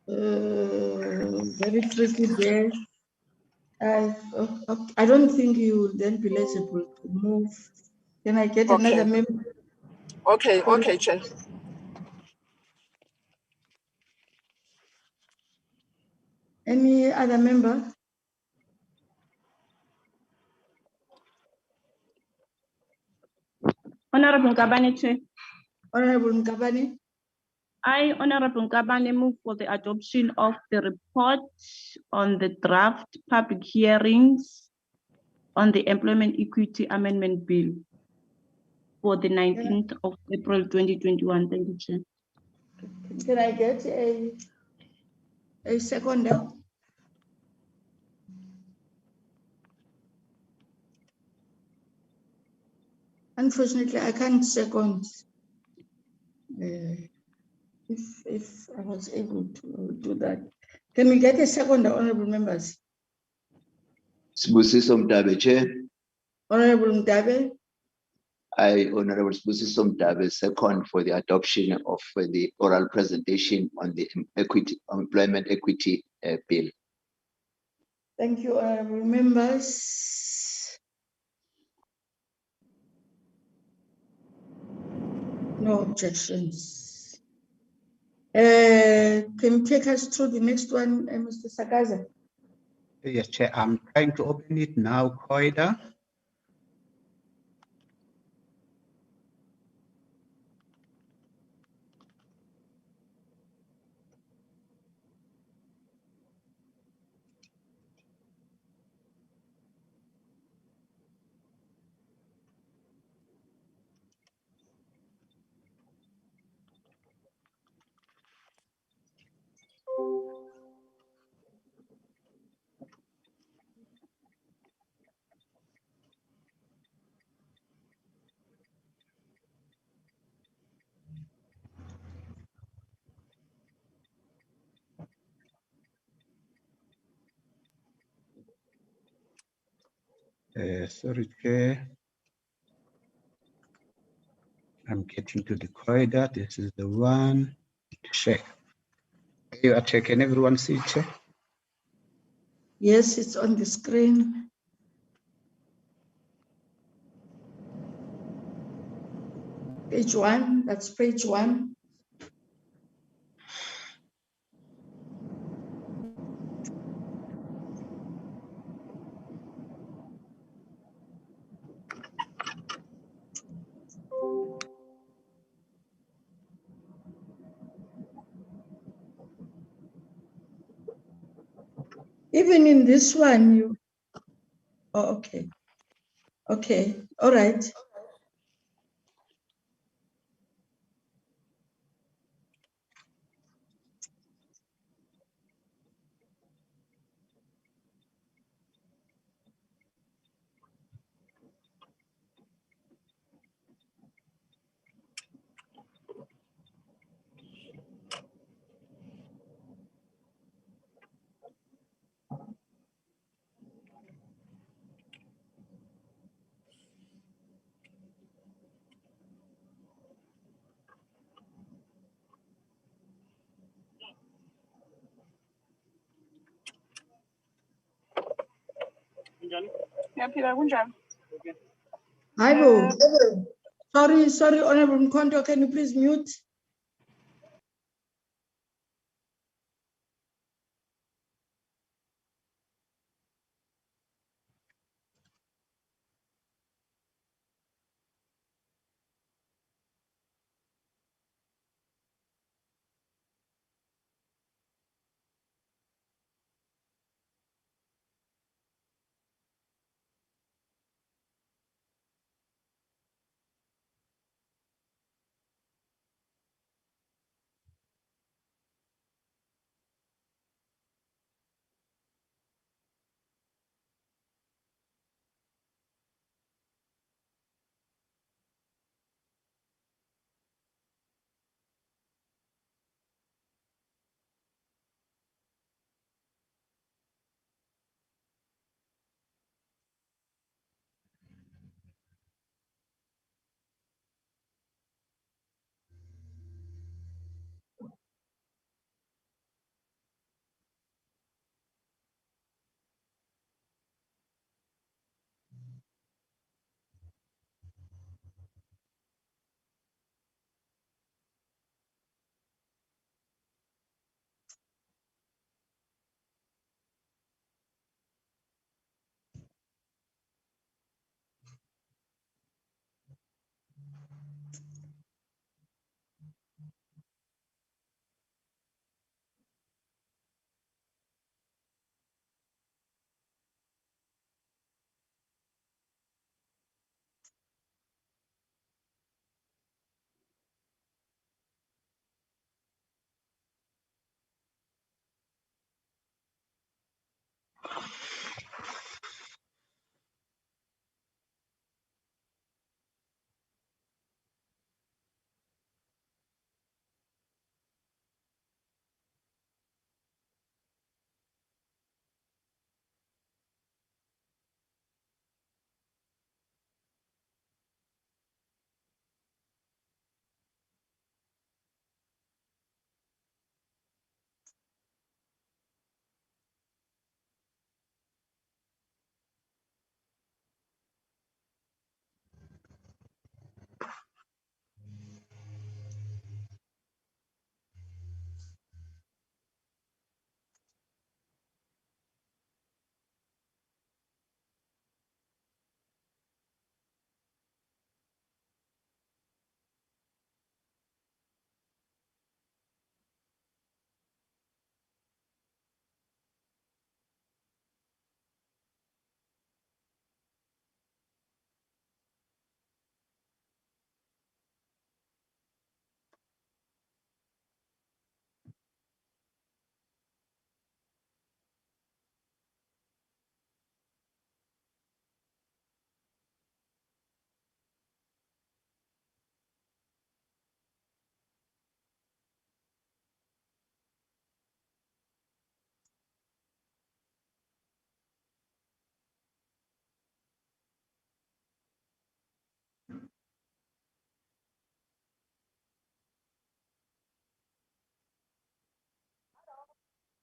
Very tricky there. I don't think you will then be eligible to move. Can I get another member? Okay, okay, Chair. Any other member? Honorable Ngabane, Chair. Honorable Ngabane? I, Honorable Ngabane, move for the adoption of the report on the draft public hearings on the Employment Equity Amendment Bill for the 19th of April 2021. Thank you, Chair. Can I get a seconder? Unfortunately, I can't second. If I was able to do that. Can we get a seconder, honorable members? Sibusiso Mdabe, Chair. Honorable Mdabe? I, Honorable Sibusiso Mdabe, second for the adoption of the oral presentation on the employment equity bill. Thank you, honorable members. No objections. Can you take us through the next one, Mr. Sagaza? Yes, Chair. I'm trying to open it now, COIDA. Sorry, Chair. I'm getting to the COIDA. This is the one. Check. You are checking. Everyone see it, Chair? Yes, it's on the screen. Page 1, that's page 1. Even in this one, you, oh, okay. Okay, all right. Hi, sorry, Honorable Mkondo, can you please mute?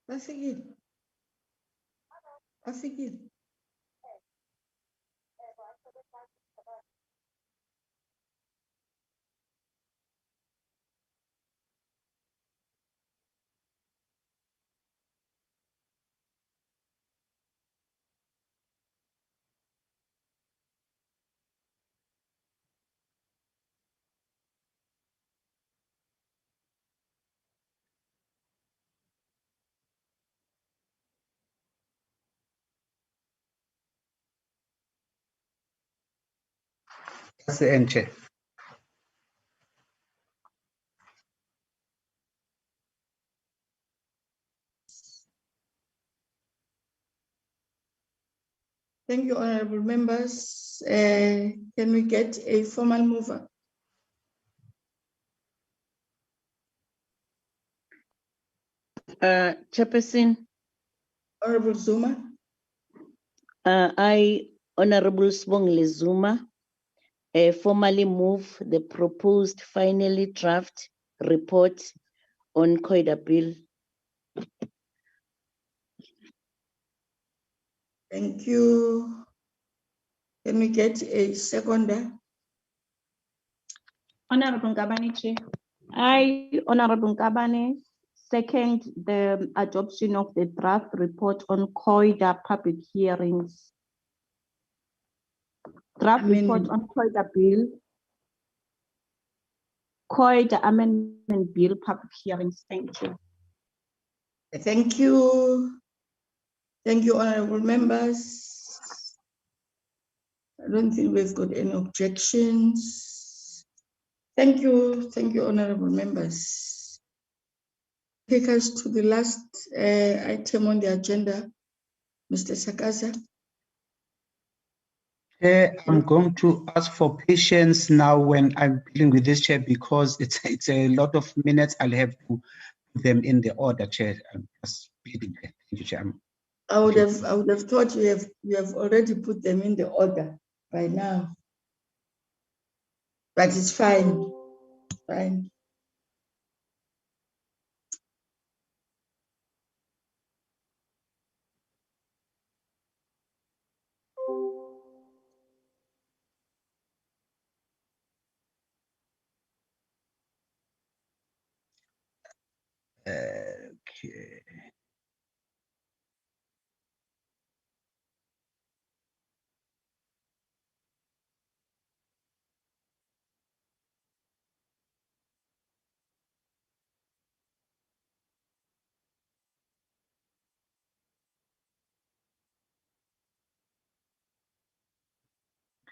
Bafikile. Bafikile. That's the end, Chair. Thank you, honorable members. Can we get a formal mover? Chairperson, Honorable Zuma. I, Honorable Sibongile Zuma, formally move the proposed finally draft report on COIDA bill. Thank you. Can we get a seconder? Honorable Ngabane, Chair. I, Honorable Ngabane, second the adoption of the draft report on COIDA public hearings. Draft report on COIDA bill. COIDA amendment bill public hearings. Thank you. Thank you. Thank you, honorable members. I don't think we've got any objections. Thank you, honorable members. Take us to the last item on the agenda, Mr. Sakaza. I'm going to ask for patience now when I'm dealing with this, Chair, because it's a lot of minutes. I'll have to put them in the order, Chair. I'm just speeding. Thank you, Chair. I would have thought you have already put them in the order by now. But it's fine. Fine. Okay.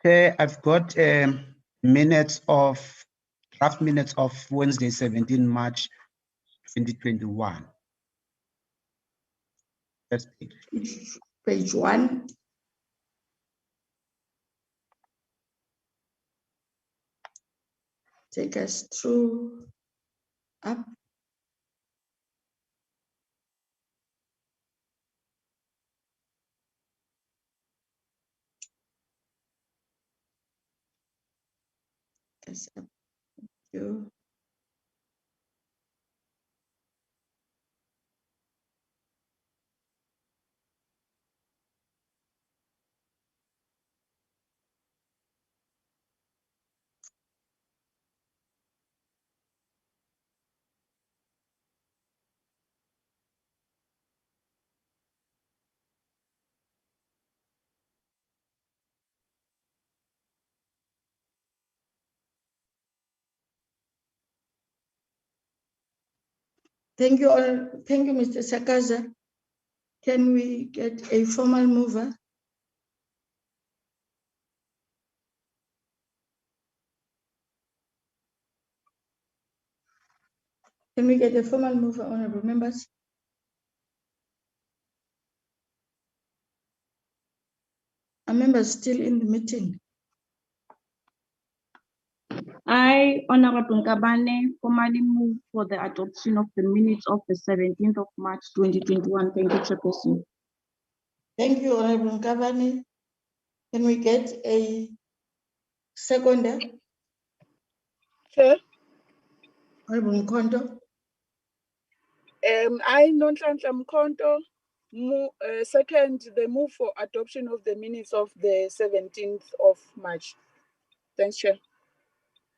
Okay, I've got draft minutes of Wednesday, 17 March 2021. First page. Page 1. Take us through up. Yes, thank you. Thank you all. Thank you, Mr. Sakaza. Can we get a formal mover? Can we get a formal mover, honorable members? Are members still in the meeting? I, Honorable Ngabane, formally move for the adoption of the minutes of the 17th of March 2021. Thank you, Chairperson. Thank you, Honorable Ngabane. Can we get a seconder? Chair. Honorable Mkondo. I, Nonhlanhla Mkhonto, second, the move for adoption of the minutes of the 17th of March. Thanks, Chair.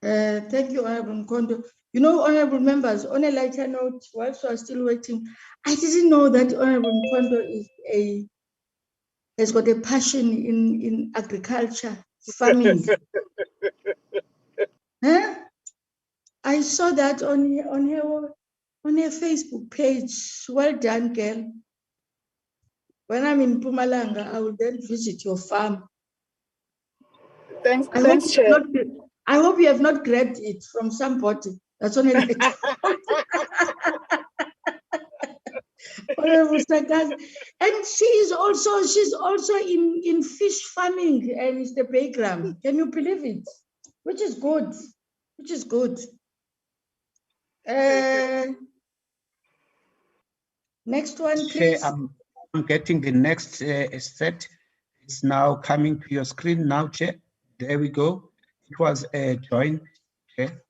Thank you, Honorable Mkondo. You know, honorable members, on a lighter note, whilst we are still waiting, I didn't know that Honorable Mkondo has got a passion in agriculture, farming. Huh? I saw that on her Facebook page. Well done, girl. When I'm in Pumalanga, I will then visit your farm. Thanks, Chair. I hope you have not grabbed it from somebody. That's only like and she's also in fish farming, Mr. Bagram. Can you believe it? Which is good. Which is good. Next one, please. I'm getting the next set. It's now coming to your screen now, Chair. There we go. It was a joint, Chair.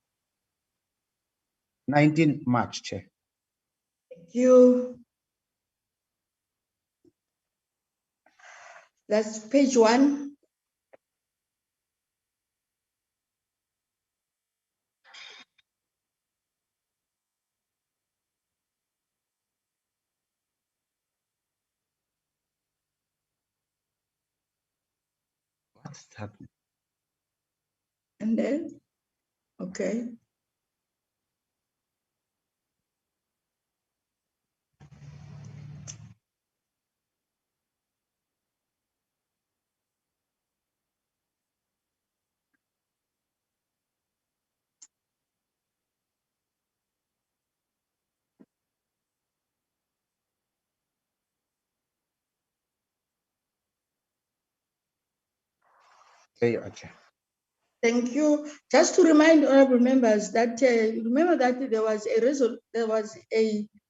19 March, Chair. Thank you. That's page 1. What's happening? And then, okay. There you are, Chair. Thank you. Just to remind honorable members that remember that there was a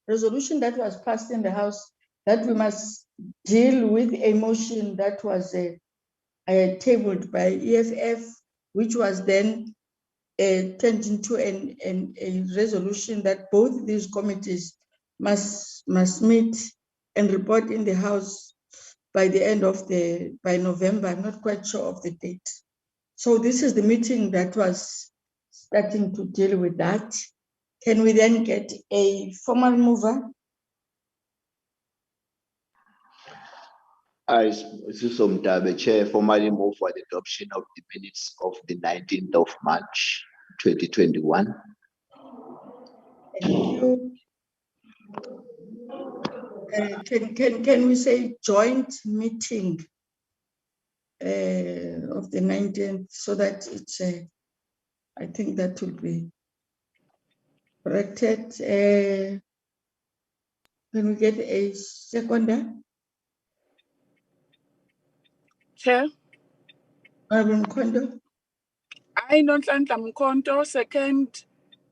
resolution that was passed in the House that we must deal with a motion that was tabled by EFF, which was then turned into a resolution that both these committees must meet and report in the House by the end of by November. I'm not quite sure of the date. So this is the meeting that was starting to deal with that. Can we then get a formal mover? I, Susom Tabe, Chair, formally move for the adoption of the minutes of the 19th of March, 2021. Thank you. Can we say joint meeting of the 19th so that it's I think that will be corrected. Can we get a seconder? Chair. Mkondo. I, Nonhlanhla Mkhonto, second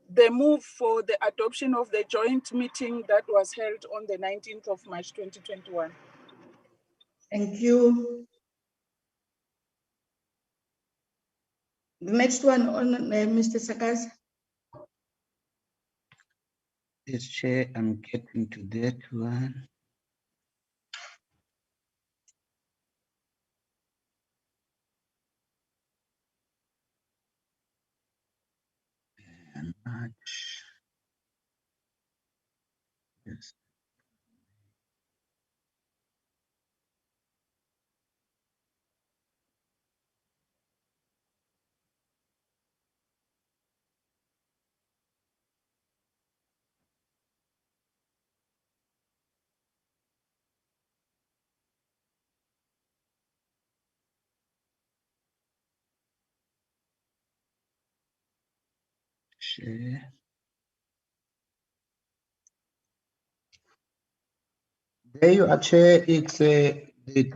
the move for the adoption of the joint meeting that was held on the 19th of March 2021. Thank you. The next one on Mr. Sakas. Yes, Chair, I'm getting to that one. And March. Yes. Chair. There you are, Chair. It's the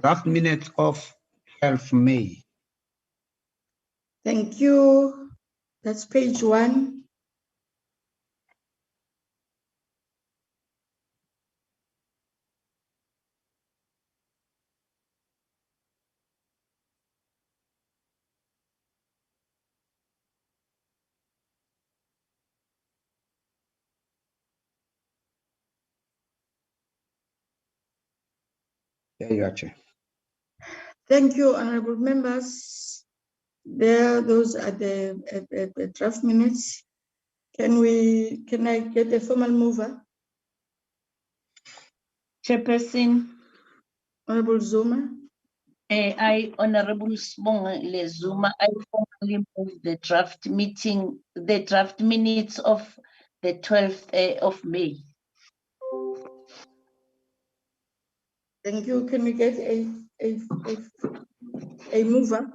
draft minutes of 12 May. Thank you. That's page 1. There you are, Chair. Thank you, honorable members. Those are the draft minutes. Can I get a formal mover? Chairperson, Honorable Zuma. I, Honorable Sibongile Zuma, I formally move the draft minutes of the 12th of May. Thank you. Can we get a mover?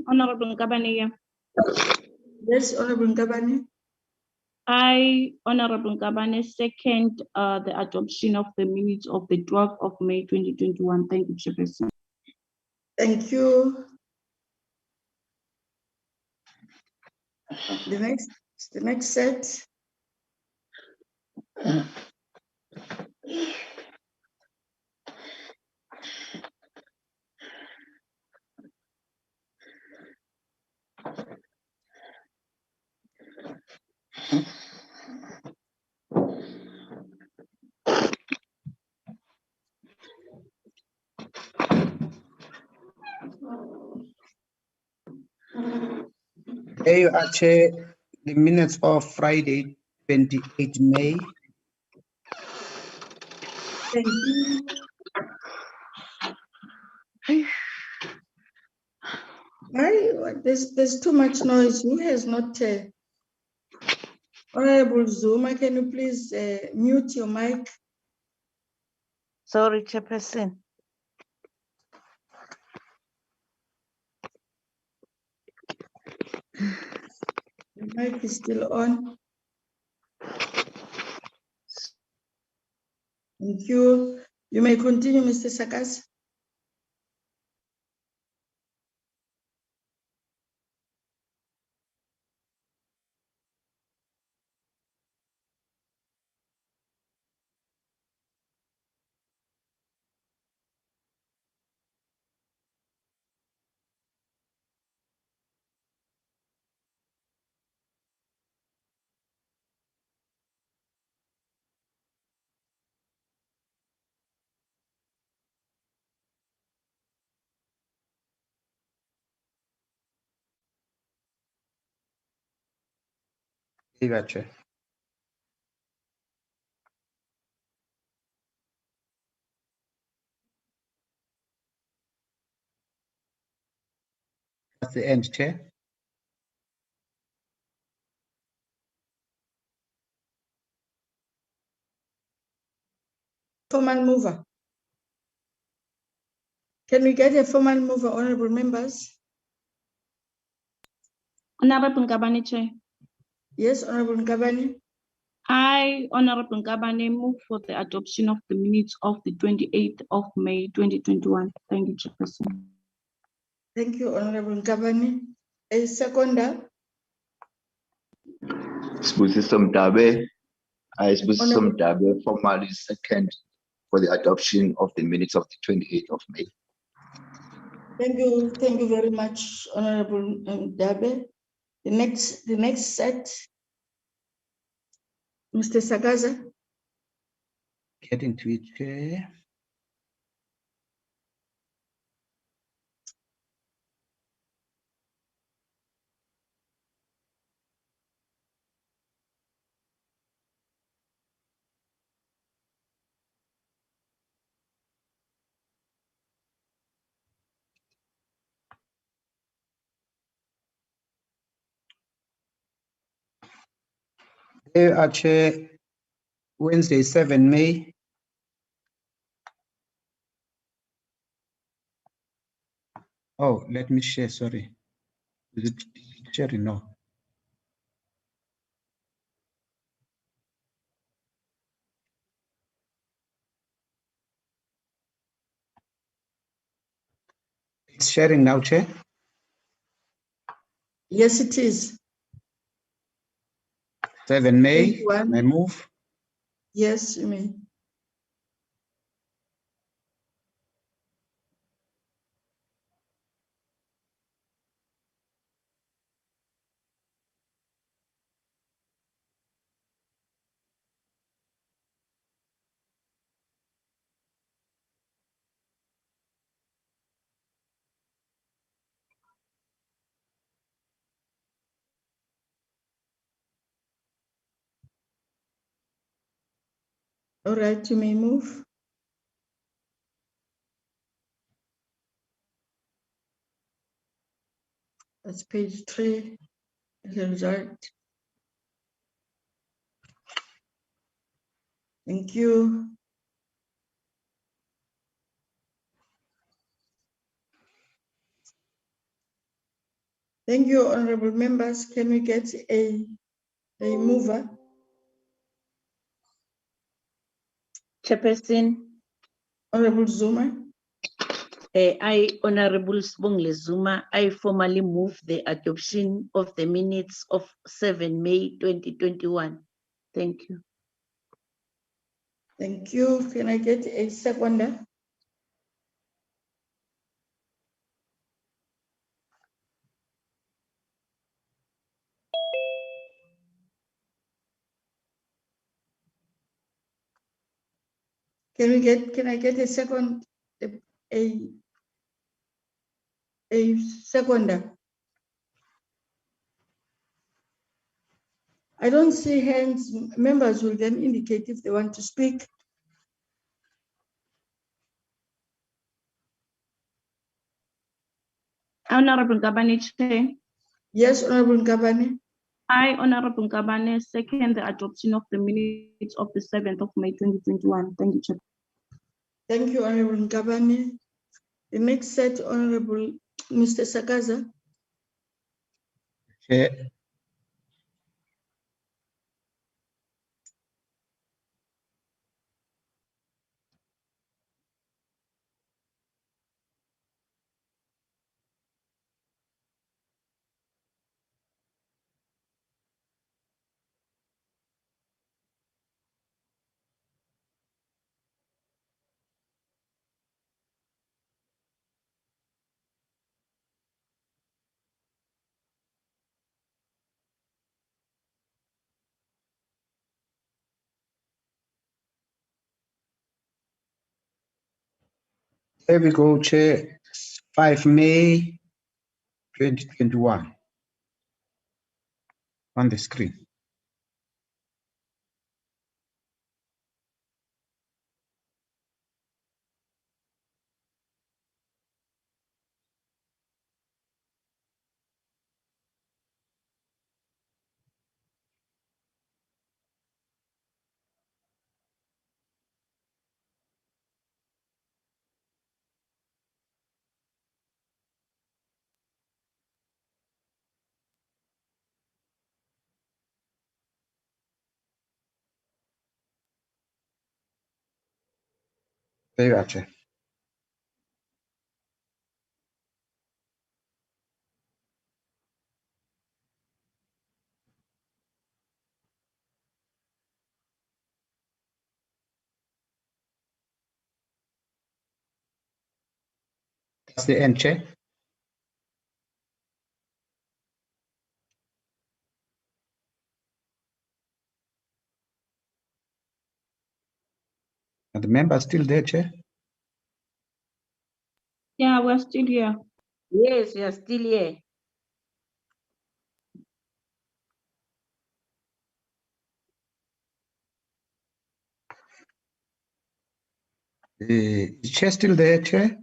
Honorable Ngabane. Yes, Honorable Ngabane. I, Honorable Ngabane, second the adoption of the minutes of the 12th of May 2021. Thank you, Chairperson. Thank you. The next set. There you are, Chair. The minutes of Friday, 28 May. Thank you. There's too much noise. Who has not? Honorable Zuma, can you please mute your mic? Sorry, Chairperson. The mic is still on. Thank you. You may continue, Mr. Sakas. There you are, Chair. That's the end, Chair. Formal mover. Can we get a formal mover, honorable members? Honorable Ngabane, Chair. Yes, Honorable Ngabane. I, Honorable Ngabane, move for the adoption of the minutes of the 28th of May 2021. Thank you, Chairperson. Thank you, Honorable Ngabane. A seconder. Sibusiso Mdabe, I Sibusiso Mdabe formally second for the adoption of the minutes of the 28th of May. Thank you very much, Honorable Dabe. The next set, Mr. Sagaza. Getting to it, Chair. There are, Chair, Wednesday, 7 May. Oh, let me share, sorry. Is it sharing? No. It's sharing now, Chair. Yes, it is. 7 May, I move. Yes, you may. All right, you may move. That's page 3, the result. Thank you. Thank you, honorable members. Can we get a mover? Chairperson, Honorable Zuma. I, Honorable Sibongile Zuma, I formally move the adoption of the minutes of 7 May 2021. Thank you. Thank you. Can I get a seconder? Can I get a second, a seconder? I don't see hands. Members will then indicate if they want to speak. Honorable Ngabane, Chair. Yes, Honorable Ngabane. I, Honorable Ngabane, second the adoption of the minutes of the 7th of May 2021. Thank you, Chair. Thank you, Honorable Ngabane. The next set, Honorable Mr. Sakaza. Chair, here we go, Chair. 5 May 2021 on the screen. There you are, Chair. That's the end, Chair. Are the members still there, Chair? Yeah, we're still here. Yes, you are still here. Is the Chair still there, Chair?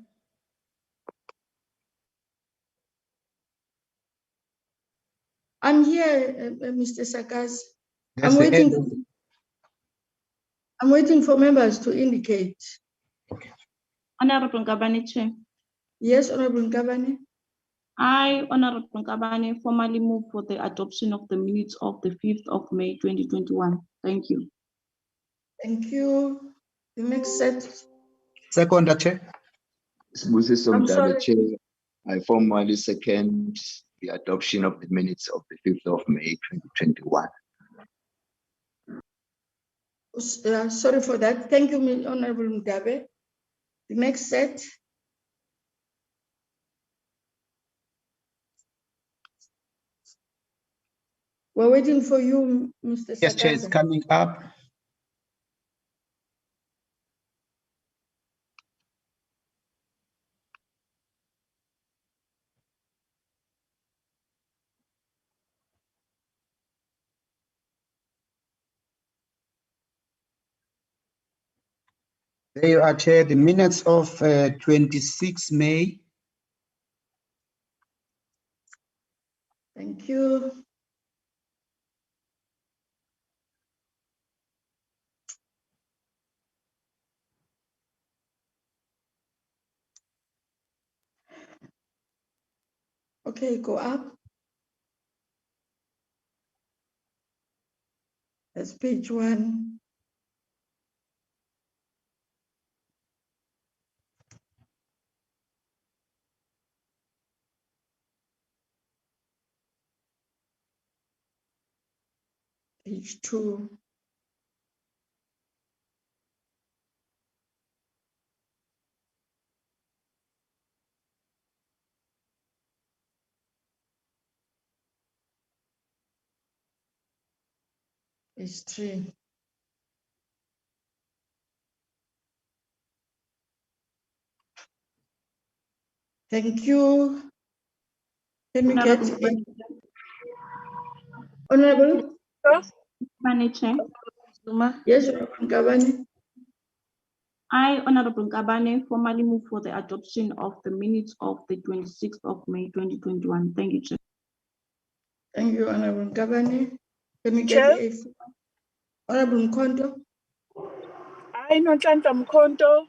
I'm here, Mr. Sakas. That's I'm the end. waiting for members to indicate. Honorable Ngabane, Chair. Yes, Honorable Ngabane. I, Honorable Ngabane, formally move for the adoption of the minutes of the 5th of May 2021. Thank you. Thank you. The next set. Second, Chair. Sibusiso I'm Mdabe, sorry. Chair, I formally second the adoption of the minutes of the 5th of May 2021. Sorry for that. Thank you, Honorable Mugabe. The next set. We're waiting for you, Mr. Yes, Chair, it's Sakaza. coming up. There you are, Chair, the minutes of 26 May. Thank you. Okay, go up. That's page 1. Page 2. Page 3. Thank you. Can we get Honorable? Manager. Yes, Honorable Gavani. I, Honorable Kabane, formally move for the adoption of the minutes of the 26th of May 2021. Thank you, Chair. Thank you, Honorable Gavani. Can we Chair? get Honorable Mkondo? I, Nonhlanhla Mkhonto,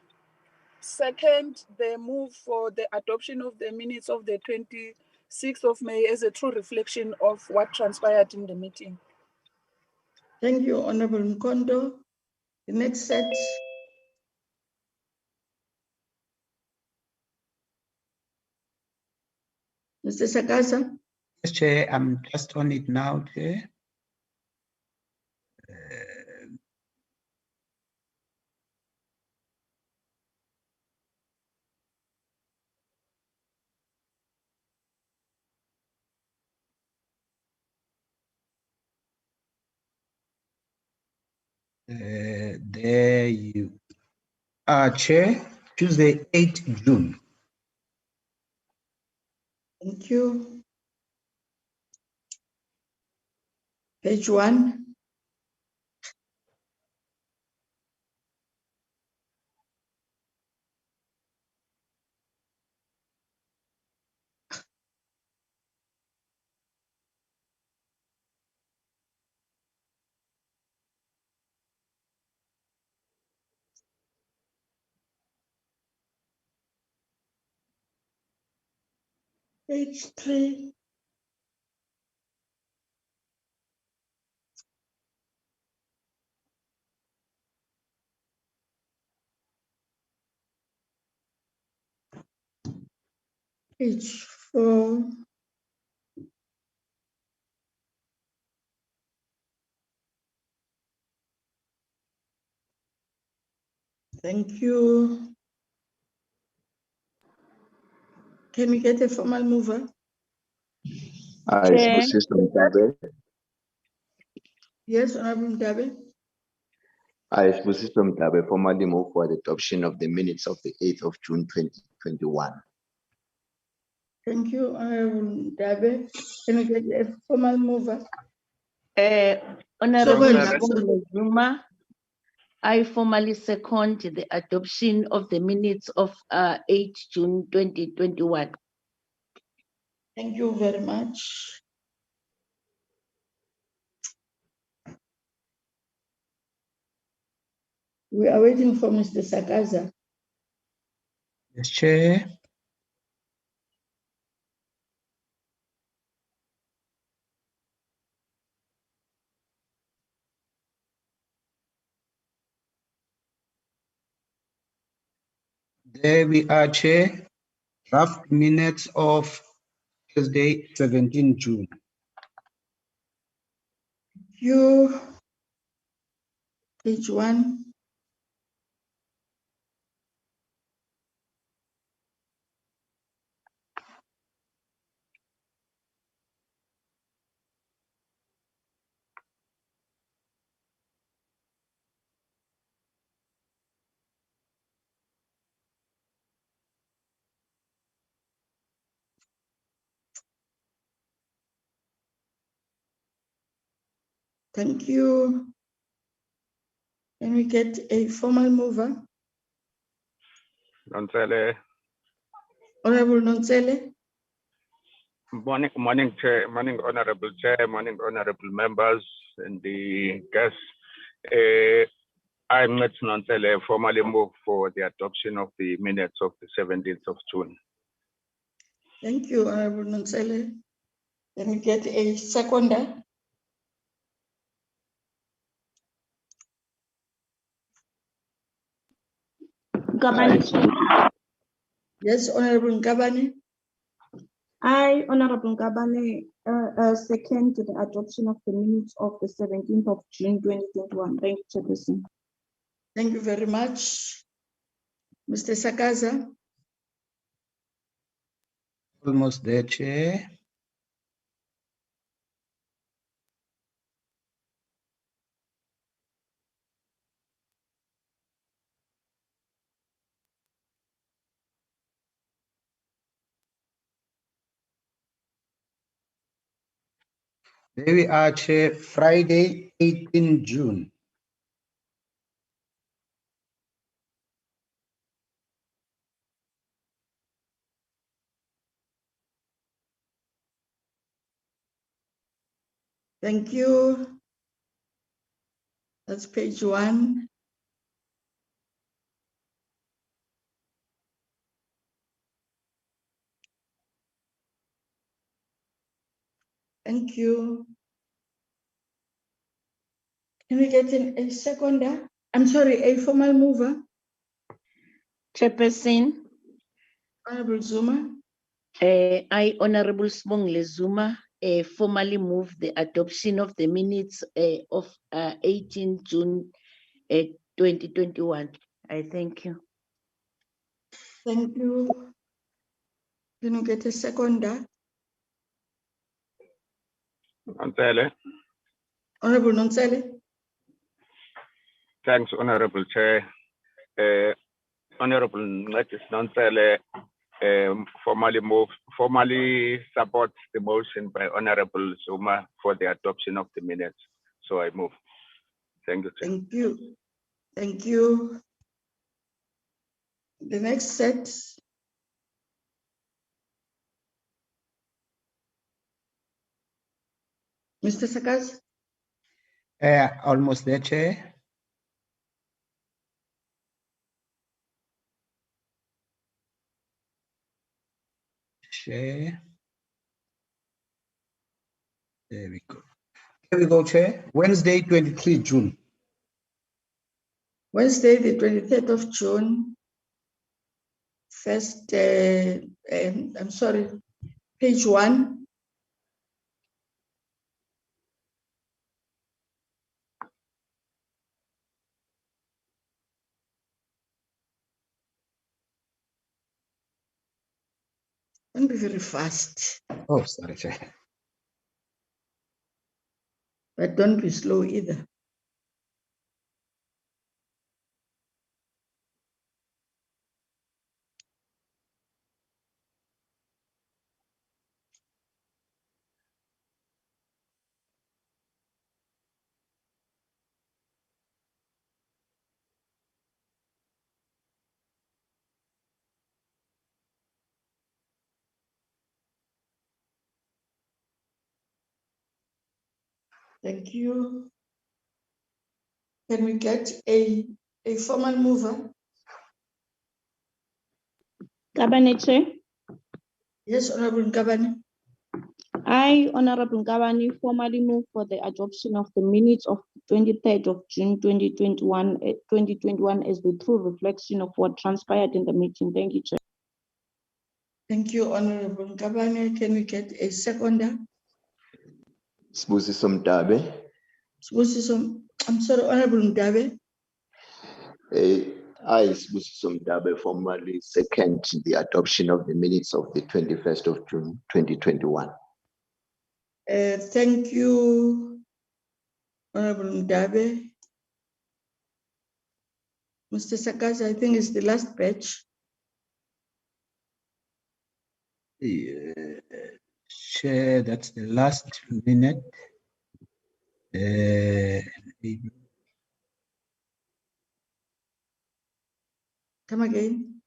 second the move for the adoption of the minutes of the 26th of May as a true reflection of what transpired in the meeting. Thank you, Honorable Mkondo. The next set. Mr. Sakasa? Yes, Chair, I'm just on it now, Chair. There you are, Chair. Tuesday, 8 June. Thank you. Page 1. Page 3. Page 4. Thank you. Can we get a formal mover? Chair. System Tabe. Yes, Honorable Dabe. I, System Tabe, formally move for the adoption of the minutes of the 8th of June 2021. Thank you, Honorable Dabe. Can we get a formal mover? Honorable Zuma, I formally second the adoption of the minutes of 8 June 2021. Thank you very much. We are waiting for Mr. Sakaza. Yes, Chair. There we are, Chair. Draft minutes of Thursday, 17 June. You, page 1. Thank you. Can we get a formal mover? Nonsele. Honorable Nonsele. Morning, Chair. Morning, Honorable Chair. Morning, Honorable members and the guests. I'm not Nonsele. Formally move for the adoption of the minutes of the 17th of June. Thank you, Honorable Nonsele. Can we get a seconder? Yes, Honorable Ngabane. I, Honorable Ngabane, second to the adoption of the minutes of the 17th of June 2021. Thank you, Chairperson. Thank you very much. Mr. Sakaza. Almost there, Chair. There we are, Chair. Friday, 18 June. Thank you. That's page 1. Thank you. Can we get in a seconder? I'm sorry, a formal mover? Chairperson, Honorable Zuma. I, Honorable Sibongile Zuma, formally move the adoption of the minutes of 18 June 2021. I thank you. Thank you. Can we get a seconder? Nonsele. Honorable Nonsele. Thanks, Honorable Chair. Honorable Nonsele formally supports the motion by Honorable Zuma for the adoption of the minutes. So I move. Thank you, Chair. Thank you. Thank you. The next set. Mr. Sakaz. Almost there, Chair. Chair. There we go. Here we go, Chair. Wednesday, 23 June. Wednesday, the 23rd of June. First, I'm sorry, page 1. Don't be very fast. Oh, sorry, Chair. But don't be slow either. Thank you. Can we get a formal mover? Cabinet Chair. Yes, Honorable Ngabane. I, Honorable Ngabane, formally move for the adoption of the minutes of 23rd of June 2021 as the true reflection of what transpired in the meeting. Thank you, Chair. Thank you, Honorable Ngabane. Can we get a seconder? Sibusiso Mdabe. I'm sorry, Honorable Mdabe. I, Sibusiso Mdabe, formally second the adoption of the minutes of the 21st of June 2021. Thank you, Honorable Mdabe. Mr. Sakaz, I think it's the last batch. Chair, that's the last minute. Come again.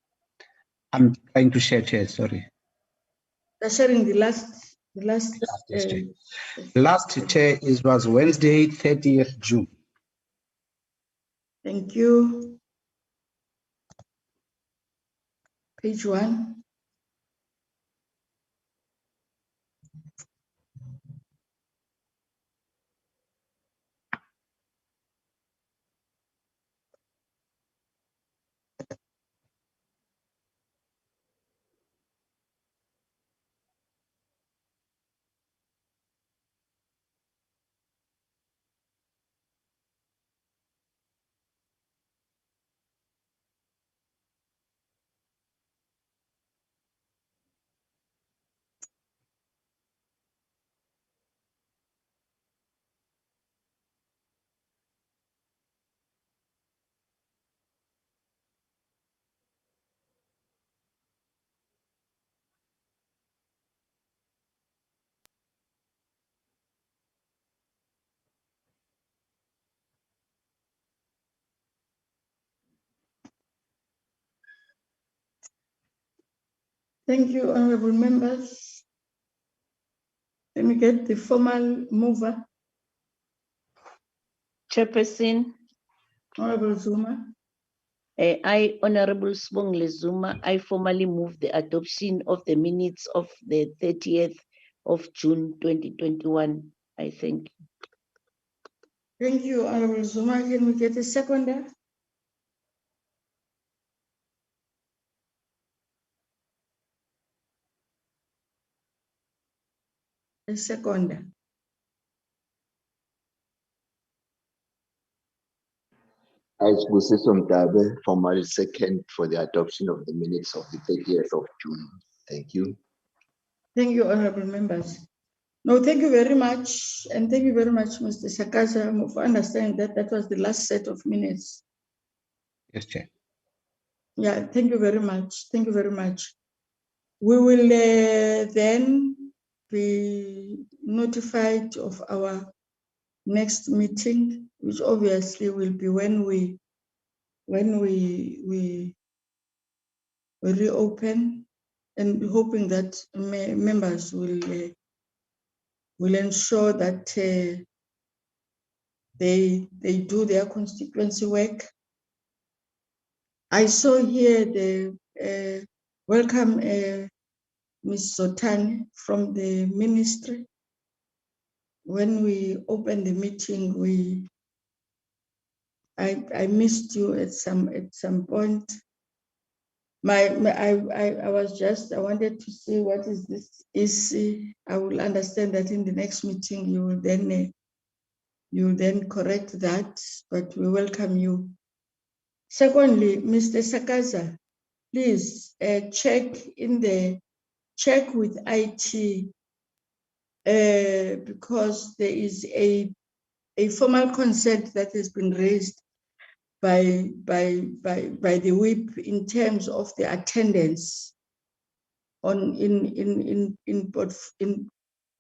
I'm trying to share, Chair, sorry. Sharing the last. Yes, Chair. Last, Chair, was Wednesday, 30th June. Thank you. Page 1. Thank you, honorable members. Let me get the formal mover. Chairperson, Honorable Zuma. I, Honorable Sibongile Zuma, I formally move the adoption of the minutes of the 30th of June 2021. I thank you. Thank you, Honorable Zuma. Can we get a seconder? A seconder. I, Busiso Mdabe, formally second for the adoption of the minutes of the 30th of June. Thank you. Thank you, honorable members. No, thank you very much. And thank you very much, Mr. Shakaza, for understanding that that was the last set of minutes. Yes, Chair. Yeah, thank you very much. Thank you very much. We will then be notified of our next meeting, which obviously will be when we reopen, and hoping that members will ensure that they do their constituency work. I saw here the welcome Ms. Zotani from the ministry. When we opened the meeting, I missed you at some point. I wanted to see what is this EC. I will understand that in the next meeting you will then correct that, but we welcome you. Secondly, Mr. Sakaza, please check with IT because there is a formal consent that has been raised by the whip in terms of the attendance in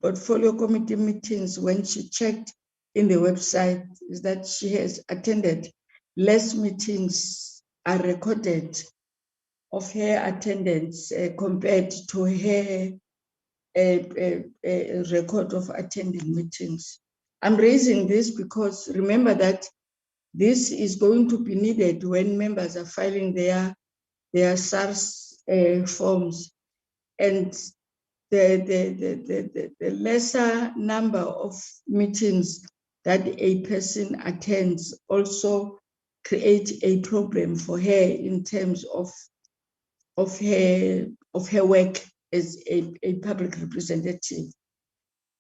portfolio committee meetings. When she checked in the website, is that she has attended less meetings are recorded of her attendance compared to her record of attending meetings. I'm raising this because remember that this is going to be needed when members are filing their SARS forms, and the lesser number of meetings that a person attends also create a problem for her in terms of her work as a public representative.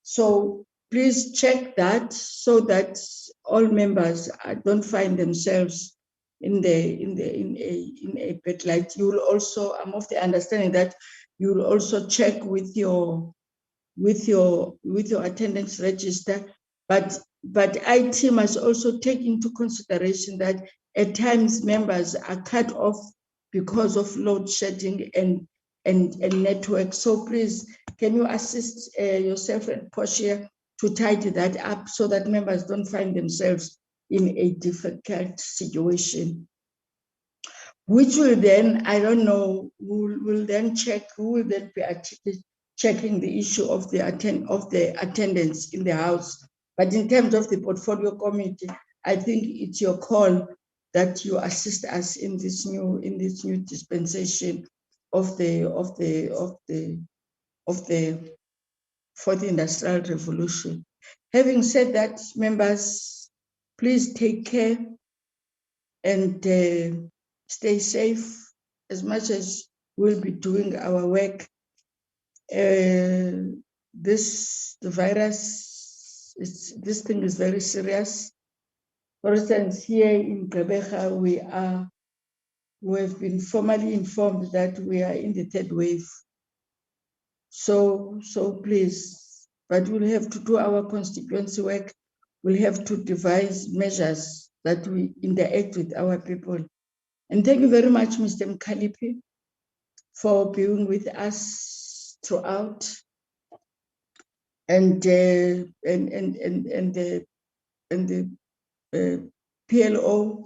So please check that so that all members don't find themselves in a bad light. You will also, I'm of the understanding that you will also check with your attendance register, but IT must also take into consideration that at times members are cut off because of load shedding and network. So please, can you assist yourself and Portia to tidy that up so that members don't find themselves in a difficult situation. which will then, I don't know, will then check, who will then be checking the issue of the attendance in the House. But in terms of the portfolio committee, I think it's your call that you assist us in this new dispensation of the fourth industrial revolution. Having said that, members, please take care and stay safe as much as we'll be doing our work. The virus, this thing is very serious. For instance, here in Gqeberha, we have been formally informed that we are in the third wave. So please, but we'll have to do our constituency work. We'll have to devise measures that we interact with our people. And thank you very much, Mr. Mkhaliphi, for being with us throughout. And the PLO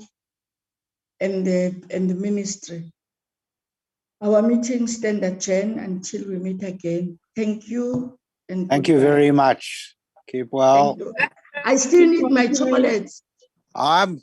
and the ministry. Our meeting stand adjourned until we meet again. Thank you. And thank you very much. Keep well. I still need my chocolates. I'm